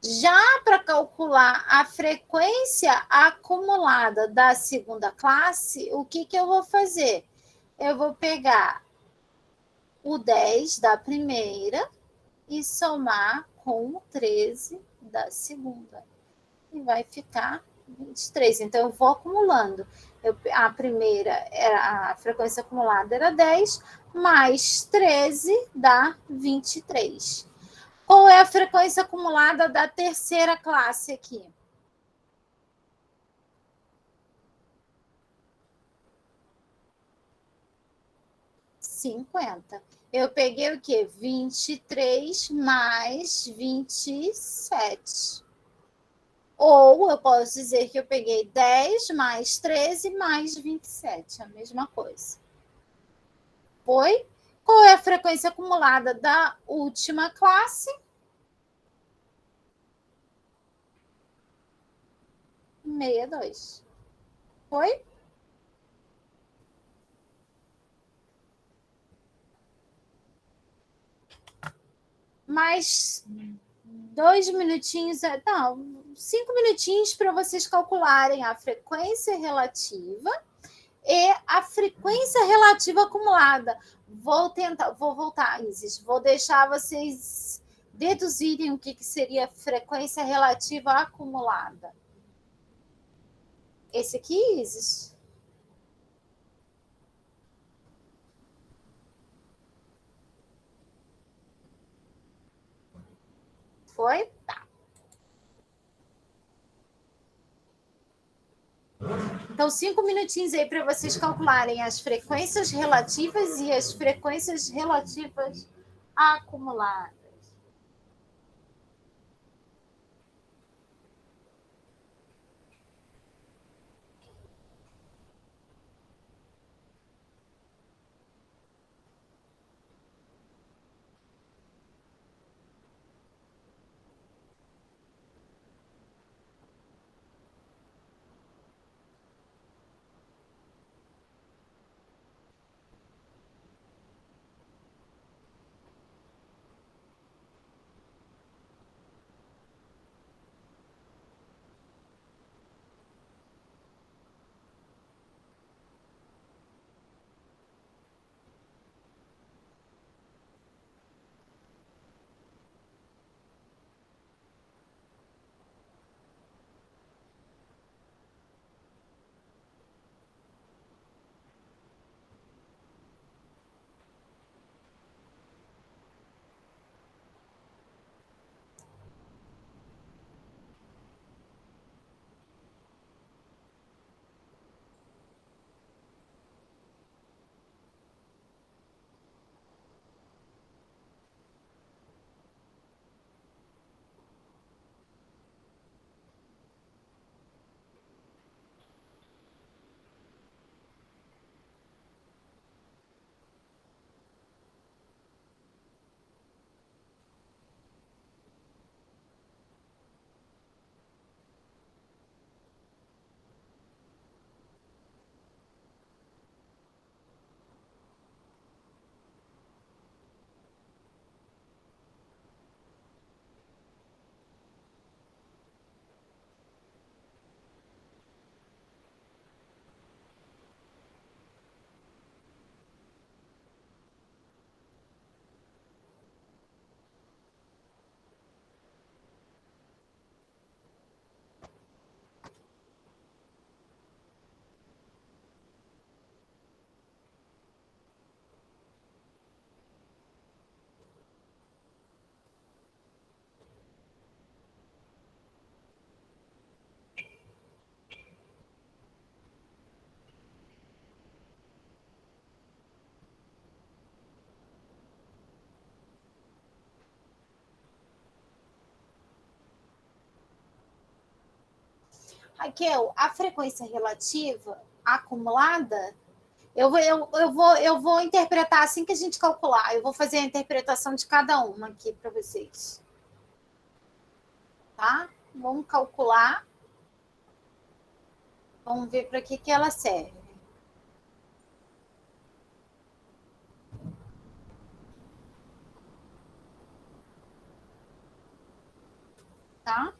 Speaker 1: Já para calcular a frequência acumulada da segunda classe, o que eu vou fazer? Eu vou pegar o 10 da primeira e somar com o 13 da segunda. E vai ficar 23. Então, eu vou acumulando. A primeira, a frequência acumulada era 10, mais 13 dá 23. Qual é a frequência acumulada da terceira classe aqui? 50. Eu peguei o quê? 23 mais 27. Ou eu posso dizer que eu peguei 10 mais 13 mais 27. A mesma coisa. Foi? Qual é a frequência acumulada da última classe? 62. Foi? mais 2 minutinhos, não, 5 minutinhos para vocês calcularem a frequência relativa e a frequência relativa acumulada. Vou voltar, Isis, vou deixar vocês deduzirem o que seria frequência relativa acumulada. Esse aqui, Isis? Foi? Tá. Então, 5 minutinhos aí para vocês calcularem as frequências relativas e as frequências relativas acumuladas. Raquel, a frequência relativa acumulada, eu vou interpretar assim que a gente calcular. Eu vou fazer a interpretação de cada uma aqui para vocês. Tá? Vamos calcular. Vamos ver para que ela serve. Tá?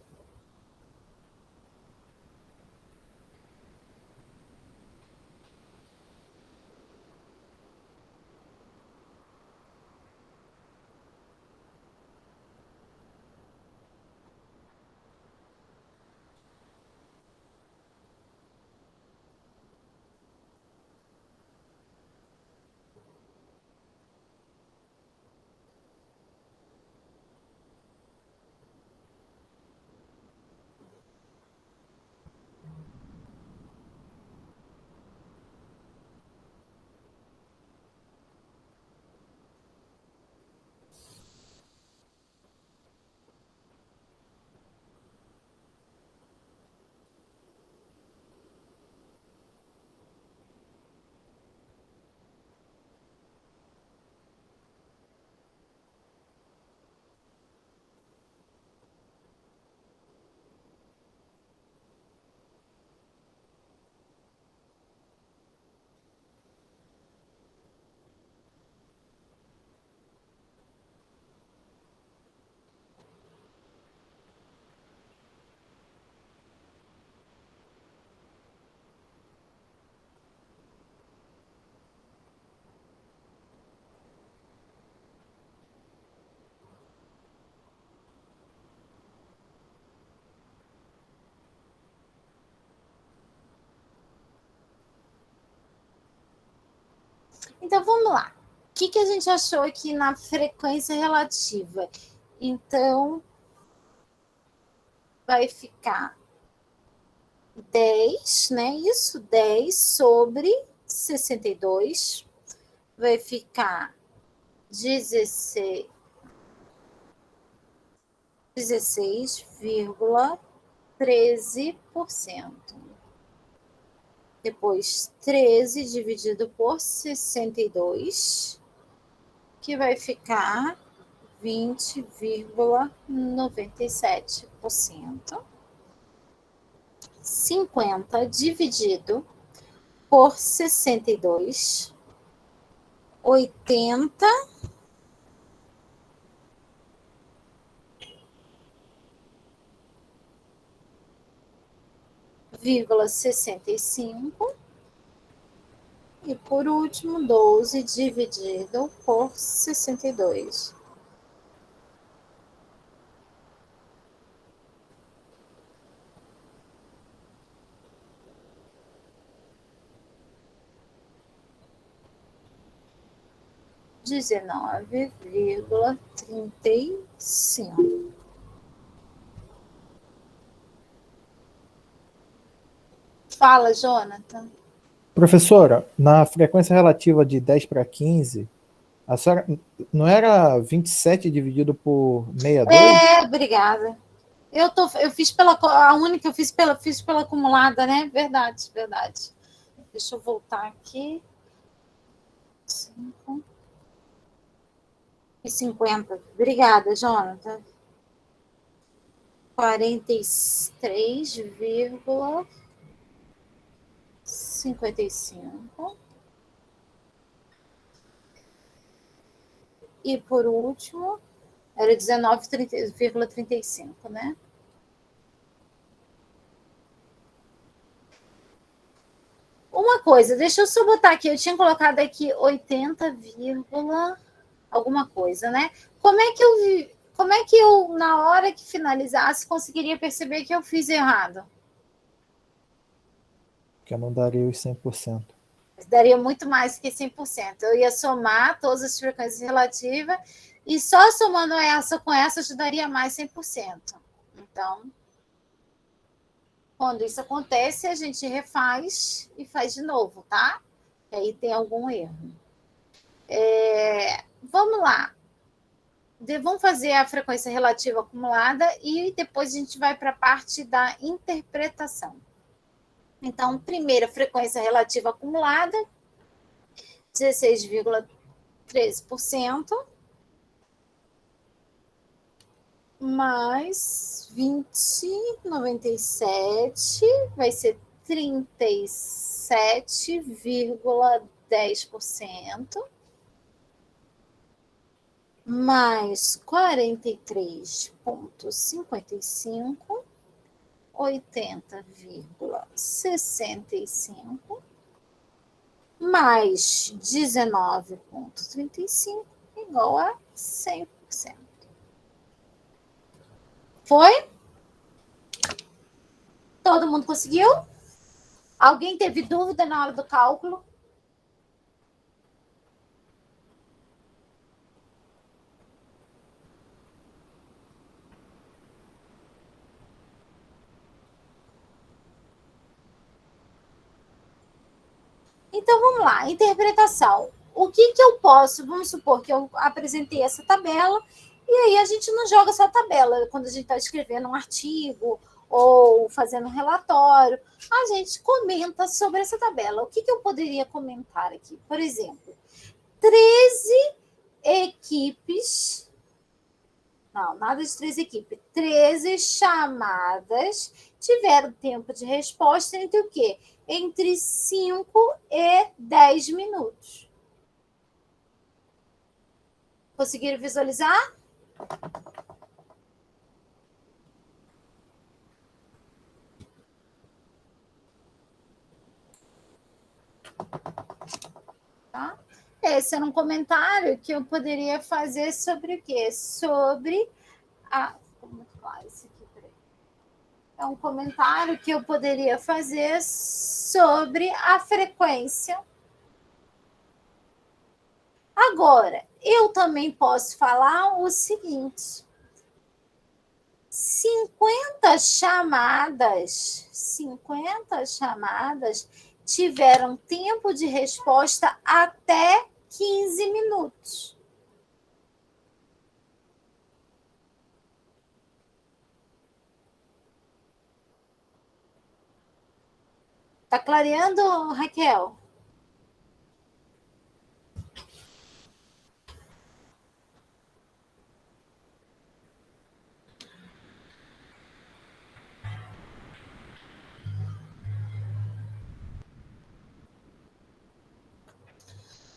Speaker 1: Então, vamos lá. O que a gente achou aqui na frequência relativa? Então, vai ficar 10, né? Isso, 10 sobre 62. Vai ficar 16,13%. Depois, 13 dividido por 62, que vai ficar 20,97%. 50 dividido por 62, 80,65. E por último, 12 dividido por 62. R$19,35. Fala, Jonathan.
Speaker 9: Professora, na frequência relativa de 10 para 15, a senhora não era 27 dividido por 62?
Speaker 1: Obrigada. Eu fiz a única, eu fiz pela acumulada, né? Verdade. Deixa eu voltar aqui. 5 e 50. Obrigada, Jonathan. 43,55. E por último, era 19,35, né? Uma coisa, deixa eu só botar aqui, eu tinha colocado aqui 80, alguma coisa, né? Como é que eu, na hora que finalizasse, conseguiria perceber que eu fiz errado?
Speaker 9: Que eu não daria os 100%.
Speaker 1: Daria muito mais que 100%. Eu ia somar todas as frequências relativas e só somando essa com essa já daria mais 100%. Então, quando isso acontece, a gente refaz e faz de novo, tá? E aí tem algum erro. Vamos lá. Vamos fazer a frequência relativa acumulada e depois a gente vai para a parte da interpretação. Então, primeira frequência relativa acumulada, 16,13%, mais 20,97, vai ser 37,10%, mais 43,55%, 80,65, mais 19,35 igual a 100%. Foi? Todo mundo conseguiu? Alguém teve dúvida na hora do cálculo? Então, vamos lá. Interpretação. O que eu posso... Vamos supor que eu apresentei essa tabela e aí a gente não joga essa tabela quando a gente está escrevendo um artigo ou fazendo um relatório. A gente comenta sobre essa tabela. O que eu poderia comentar aqui? Por exemplo, 13 equipes... Não, nada de 13 equipes. 13 chamadas tiveram tempo de resposta entre o quê? Entre 5 e 10 minutos. Conseguiram visualizar? Tá? Esse era um comentário que eu poderia fazer sobre o quê? Sobre a... Como faz aqui? É um comentário que eu poderia fazer sobre a frequência Agora, eu também posso falar o seguinte: 50 chamadas tiveram tempo de resposta até 15 minutos. Tá clareando, Raquel?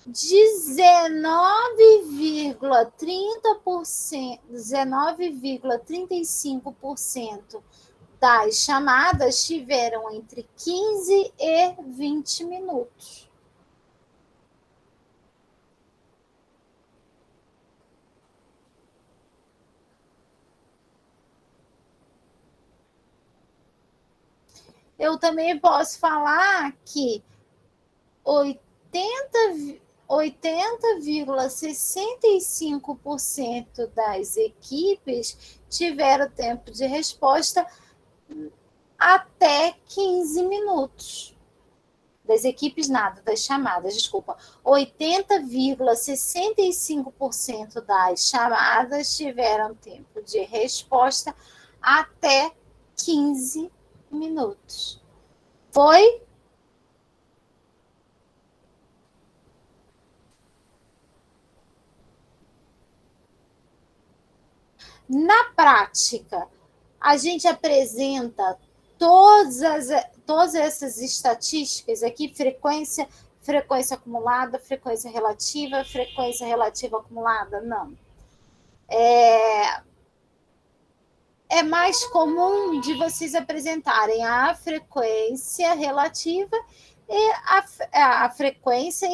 Speaker 1: Dezenove vírgula 35% das chamadas tiveram entre 15 e 20 minutos. Eu também posso falar que 80,65% das equipes tiveram tempo de resposta até 15 minutos. Das equipes nada, das chamadas, desculpa. 80,65% das chamadas tiveram tempo de resposta até 15 minutos. Foi? Na prática, a gente apresenta todas essas estatísticas aqui, frequência acumulada, frequência relativa acumulada, não. É mais comum de vocês apresentarem a frequência relativa e a frequência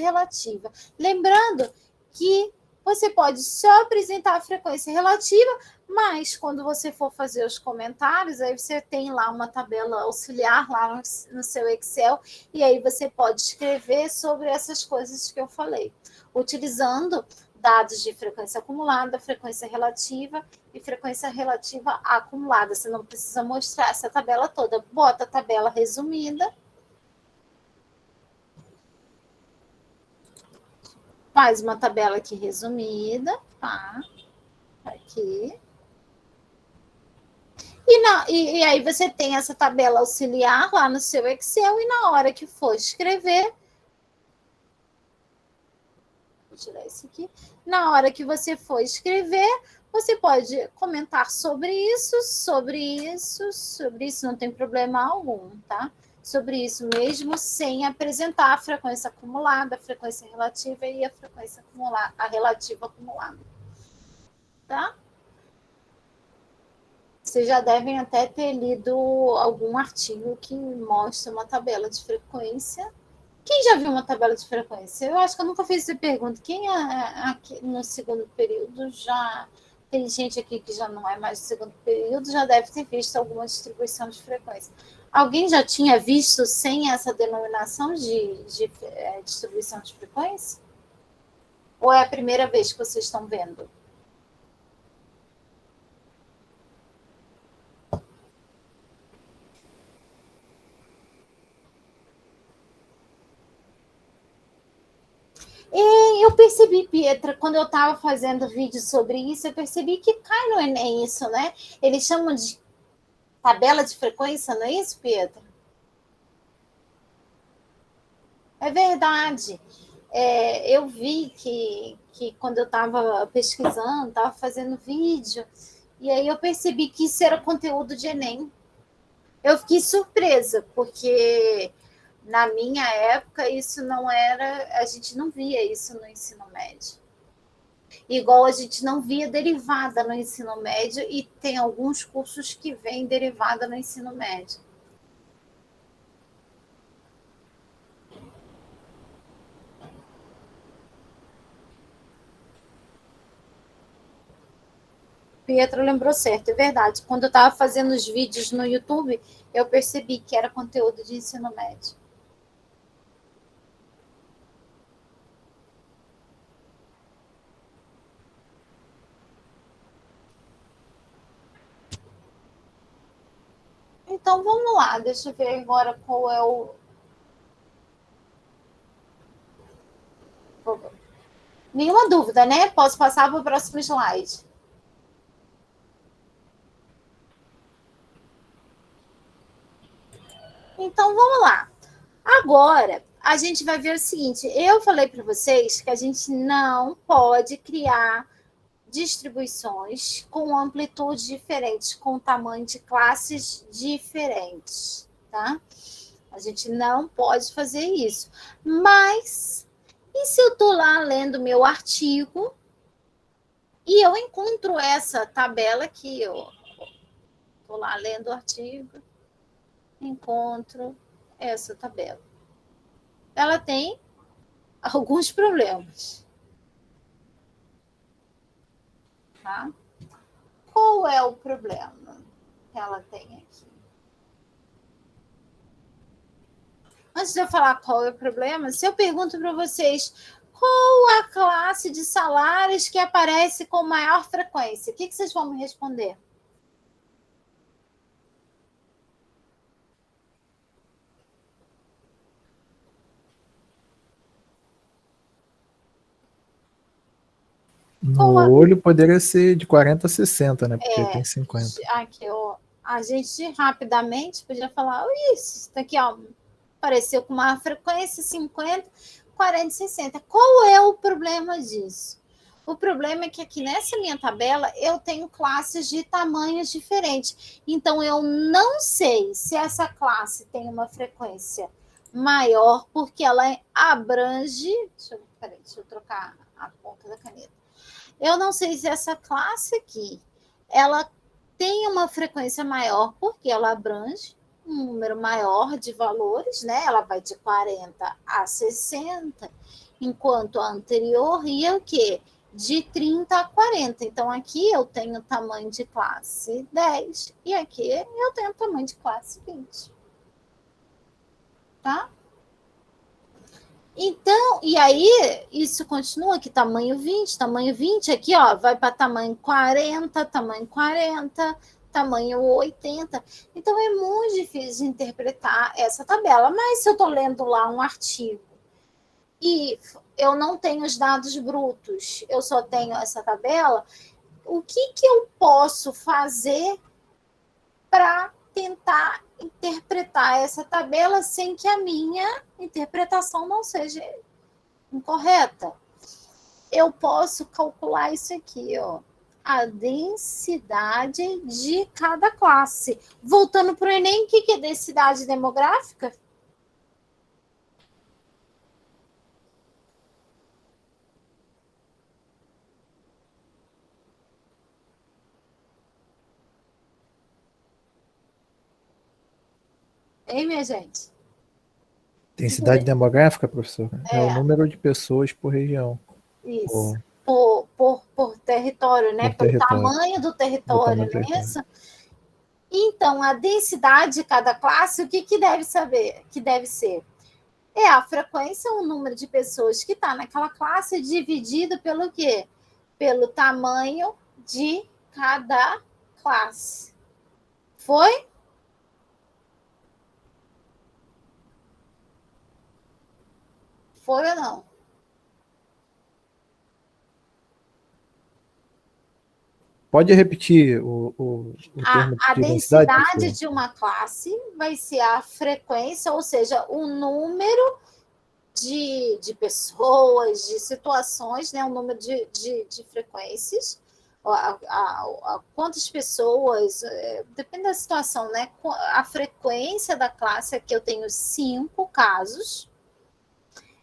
Speaker 1: relativa. Lembrando que você pode só apresentar a frequência relativa, mas quando você for fazer os comentários, aí você tem lá uma tabela auxiliar lá no seu Excel, e aí você pode escrever sobre essas coisas que eu falei, utilizando dados de frequência acumulada, frequência relativa e frequência relativa acumulada. Você não precisa mostrar essa tabela toda. Bota a tabela resumida. Faz uma tabela aqui resumida, tá? Aqui. E aí você tem essa tabela auxiliar lá no seu Excel e na hora que for escrever, vou tirar isso aqui. Na hora que você for escrever, você pode comentar sobre isso, não tem problema algum, tá? Sobre isso mesmo, sem apresentar a frequência acumulada, a frequência relativa e a frequência acumulada, a relativa acumulada. Tá? Vocês já devem até ter lido algum artigo que mostra uma tabela de frequência. Quem já viu uma tabela de frequência? Eu acho que eu nunca fiz essa pergunta. Quem aqui no segundo período já... Tem gente aqui que já não é mais do segundo período, já deve ter visto alguma distribuição de frequência. Alguém já tinha visto sem essa denominação de distribuição de frequência? Ou é a primeira vez que vocês estão vendo? E eu percebi, Pietra, quando eu estava fazendo vídeo sobre isso, eu percebi que cai no Enem isso, né? Eles chamam de tabela de frequência, não é isso, Pietra? É verdade. Eu vi que quando eu estava pesquisando, estava fazendo vídeo, e aí eu percebi que isso era conteúdo de Enem. Eu fiquei surpresa, porque na minha época isso não era, a gente não via isso no ensino médio. Igual a gente não via derivada no ensino médio, e tem alguns cursos que vêm derivada no ensino médio. Pietro lembrou certo, é verdade. Quando eu estava fazendo os vídeos no YouTube, eu percebi que era conteúdo de ensino médio. Então, vamos lá. Deixa eu ver agora qual é o... Nenhuma dúvida, né? Posso passar para o próximo slide. Então, vamos lá. Agora, a gente vai ver o seguinte. Eu falei para vocês que a gente não pode criar distribuições com amplitudes diferentes, com tamanho de classes diferentes, tá? A gente não pode fazer isso. Mas, e se eu estou lá lendo meu artigo e eu encontro essa tabela aqui, ó. Estou lá lendo o artigo, encontro essa tabela. Ela tem alguns problemas. Tá? Qual é o problema que ela tem aqui? Antes de eu falar qual é o problema, se eu pergunto para vocês qual a classe de salários que aparece com maior frequência, o que vocês vão me responder?
Speaker 9: No olho poderia ser de 40 a 60, né? Porque tem 50.
Speaker 1: Aqui, ó, a gente rapidamente podia falar, isso daqui, ó, apareceu com uma frequência 50, 40, 60. Qual é o problema disso? O problema é que aqui nessa minha tabela eu tenho classes de tamanhos diferentes. Então, eu não sei se essa classe tem uma frequência maior, porque ela abrange... Deixa eu trocar a ponta da caneta. Eu não sei se essa classe aqui, ela tem uma frequência maior, porque ela abrange um número maior de valores, né? Ela vai de 40 a 60, enquanto a anterior ia o quê? De 30 a 40. Então, aqui eu tenho tamanho de classe 10 e aqui eu tenho tamanho de classe 20. Tá? Então, e aí, isso continua aqui, tamanho 20 aqui, ó, vai para tamanho 40, tamanho 80. Então, é muito difícil de interpretar essa tabela. Mas se eu estou lendo lá um artigo e eu não tenho os dados brutos, eu só tenho essa tabela, o que eu posso fazer para tentar interpretar essa tabela sem que a minha interpretação não seja incorreta? Eu posso calcular isso aqui, ó, a densidade de cada classe. Voltando para o Enem, o que é densidade demográfica? Hein, minha gente?
Speaker 9: Densidade demográfica, professor, é o número de pessoas por região.
Speaker 1: Isso. Por território, né?
Speaker 9: Por território.
Speaker 1: Tamanho do território, não é isso? Então, a densidade de cada classe, o que deve saber? Que deve ser? É a frequência, o número de pessoas que está naquela classe dividido pelo quê? Pelo tamanho de cada classe. Foi? Foi ou não?
Speaker 9: Pode repetir o termo
Speaker 1: A
Speaker 9: de
Speaker 1: densidade de uma classe vai ser a frequência, ou seja, o número de pessoas, de situações, né? O número de frequências, quantas pessoas, depende da situação, né? A frequência da classe, aqui eu tenho 5 casos,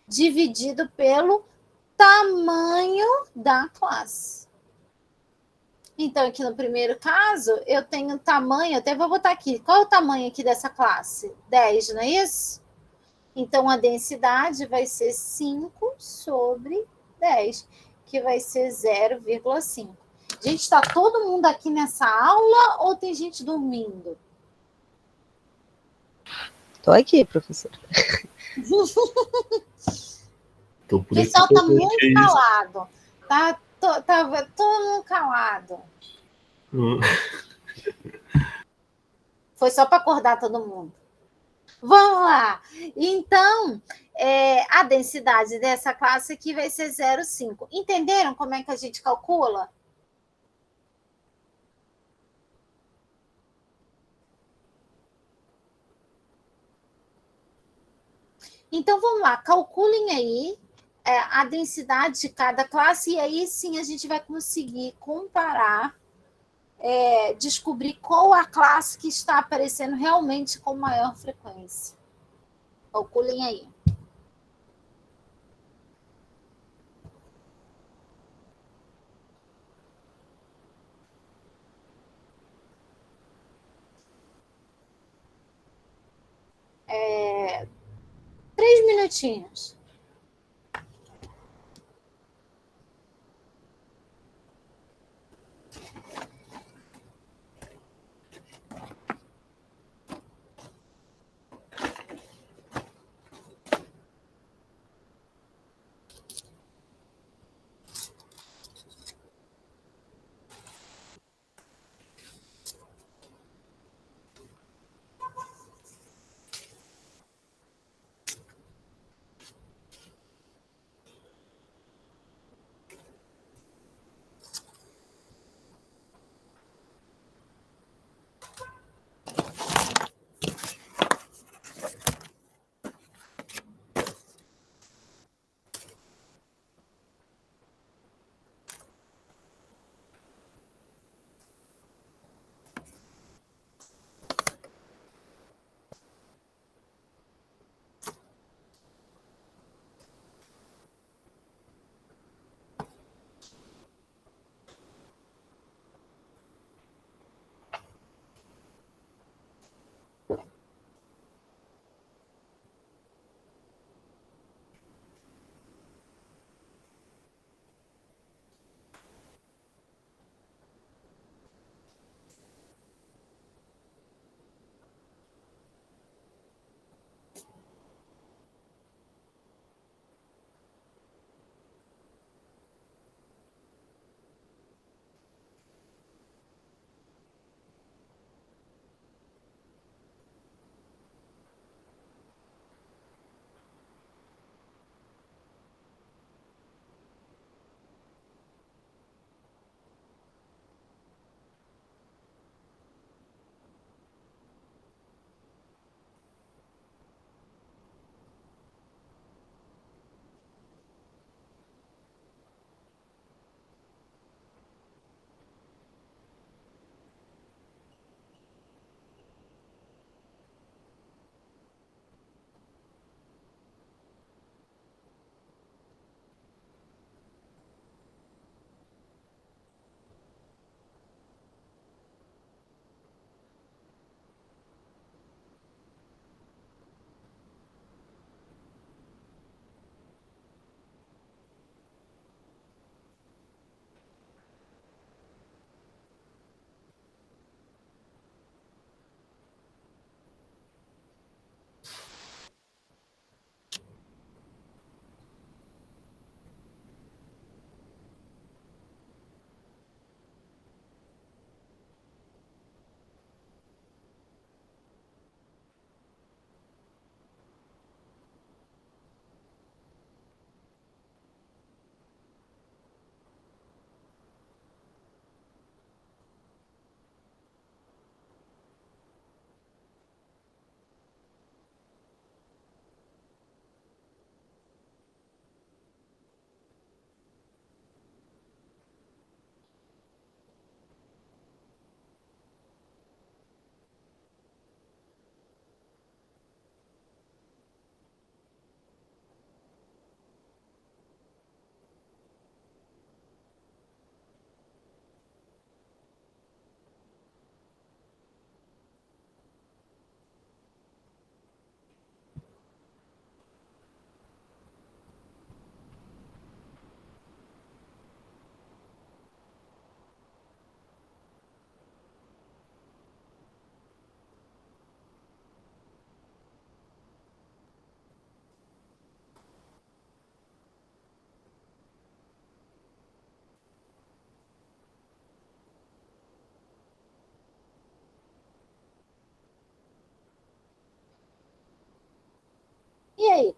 Speaker 1: dividido pelo tamanho da classe. Então, aqui no primeiro caso, eu tenho tamanho, até vou botar aqui, qual é o tamanho aqui dessa classe? 10, não é isso? Então, a densidade vai ser 5 sobre 10, que vai ser 0,5. Gente, está todo mundo aqui nessa aula ou tem gente dormindo?
Speaker 13: Estou aqui, professora.
Speaker 1: O pessoal está muito calado. Tá todo mundo calado. Foi só para acordar todo mundo. Vamos lá. Então, a densidade dessa classe aqui vai ser 0,5. Entenderam como é que a gente calcula? Então, vamos lá, calculem aí a densidade de cada classe e aí sim a gente vai conseguir comparar, descobrir qual a classe que está aparecendo realmente com maior frequência. Calculem aí. É, 3 minutinhos.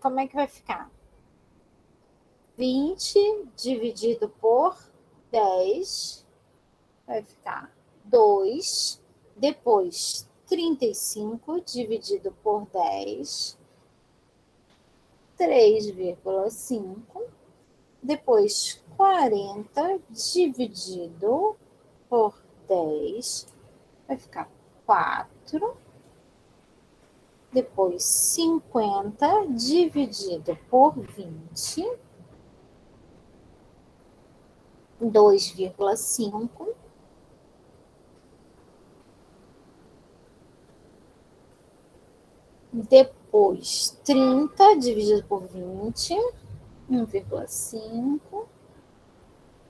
Speaker 1: como é que vai ficar? 20 dividido por 10 vai ficar 2. Depois, 35 dividido por 10, 3,5. Depois, 40 dividido por 10 vai ficar 4. Depois, 50 dividido por 20, 2,5. Depois, 30 dividido por 20, 1,5.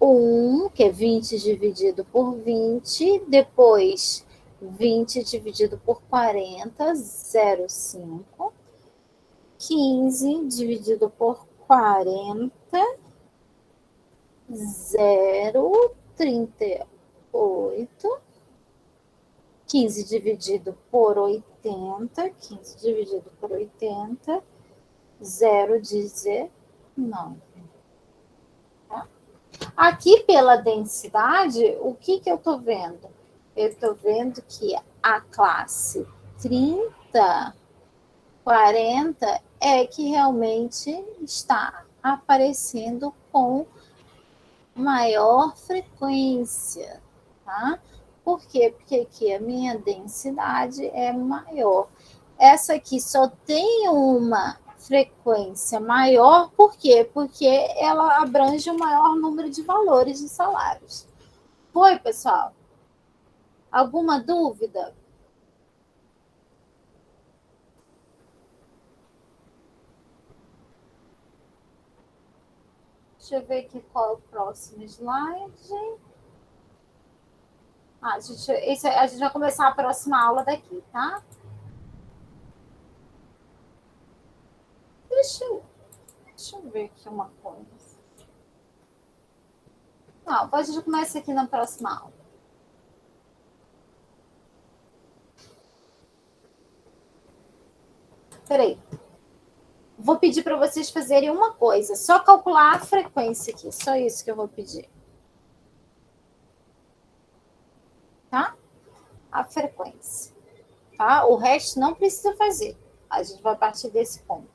Speaker 1: 1, que é 20 dividido por 20. Depois, 20 dividido por 40, 0,5. 15 dividido por 40, 0,38. 15 dividido por 80, 15 dividido por 80, 0,19. Tá? Aqui, pela densidade, o que eu estou vendo? Eu estou vendo que a classe 30, 40 é que realmente está aparecendo com maior frequência, tá? Por quê? Porque aqui a minha densidade é maior. Essa aqui só tem uma frequência maior, por quê? Porque ela abrange o maior número de valores de salários. Foi, pessoal? Alguma dúvida? Deixa eu ver aqui qual é o próximo slide. A gente vai começar a próxima aula daqui, tá? Deixa eu ver aqui uma coisa. Não, a gente começa aqui na próxima aula. Peraí. Vou pedir para vocês fazerem uma coisa. Só calcular a frequência aqui. Só isso que eu vou pedir. Tá? A frequência. Tá? O resto não precisa fazer. A gente vai partir desse ponto.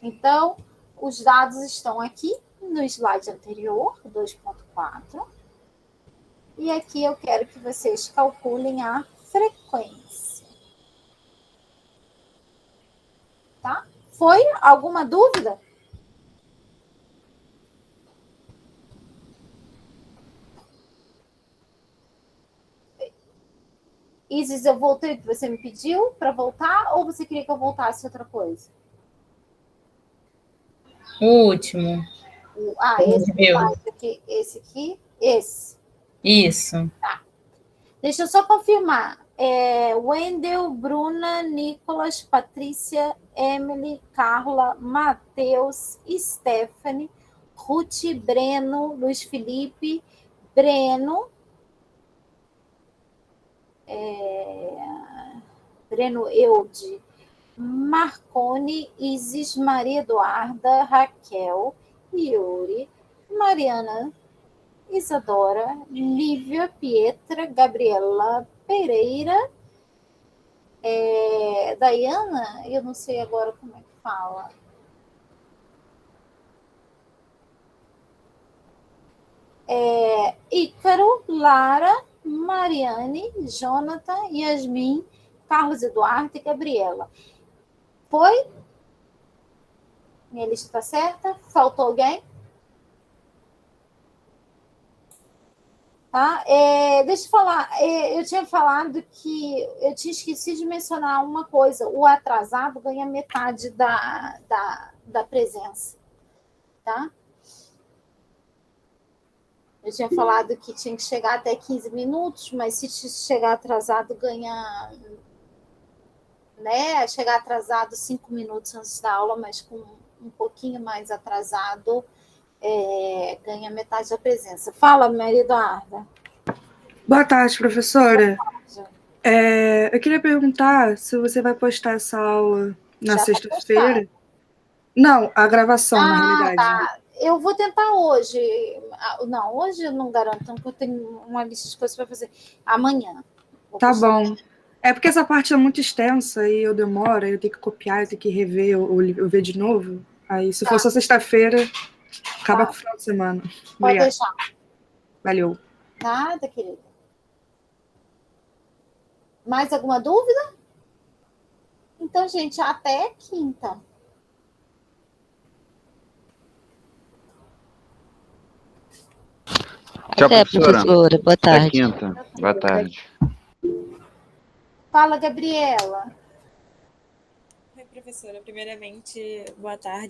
Speaker 1: Então, os dados estão aqui no slide anterior, 2.4. E aqui eu quero que vocês calculem a frequência. Tá? Foi? Alguma dúvida? Isis, eu voltei o que você me pediu para voltar ou você queria que eu voltasse outra coisa?
Speaker 11: O último.
Speaker 1: Esse aqui, esse.
Speaker 11: Isso.
Speaker 1: Tá. Deixa eu só confirmar. Wendel, Bruna, Nicolas, Patrícia, Emily, Carla, Matheus, Stephanie, Ruth, Breno, Luiz Felipe, Breno, Breno Eude, Marcone, Isis, Maria Eduarda, Raquel, Yuri, Mariana, Isadora, Lívia, Pietra, Gabriela Pereira, Dayana, eu não sei agora como é que fala. Ícaro, Lara, Mariane, Jonathan, Yasmin, Carlos Eduardo e Gabriela. Foi? Minha lista está certa? Faltou alguém? Tá? Deixa eu falar, eu tinha falado que eu tinha esquecido de mencionar uma coisa, o atrasado ganha metade da presença, tá? Eu tinha falado que tinha que chegar até 15 minutos, mas se chegar atrasado ganha, né? Chegar atrasado 5 minutos antes da aula, mas com um pouquinho mais atrasado, ganha metade da presença. Fala, Maria Eduarda.
Speaker 14: Boa tarde, professora. Boa tarde. Eu queria perguntar se você vai postar essa aula na sexta-feira. Não, a gravação, na realidade.
Speaker 1: Tá. Eu vou tentar hoje. Não, hoje eu não garanto, porque eu tenho uma lista de coisas para fazer. Amanhã.
Speaker 14: Tá bom. É porque essa parte é muito extensa e eu demoro, eu tenho que copiar, eu tenho que rever ou ver de novo. Aí, se for só sexta-feira, acaba com o final de semana.
Speaker 1: Pode
Speaker 14: Obrigada.
Speaker 1: deixar.
Speaker 14: Valeu.
Speaker 1: Nada, querida. Mais alguma dúvida? Então, gente, até quinta.
Speaker 3: Tchau,
Speaker 13: Até,
Speaker 3: professora.
Speaker 13: professora. Boa
Speaker 3: Até
Speaker 13: tarde.
Speaker 3: quinta. Boa tarde.
Speaker 1: Fala, Gabriela.
Speaker 15: Oi, professora. Primeiramente, boa tarde.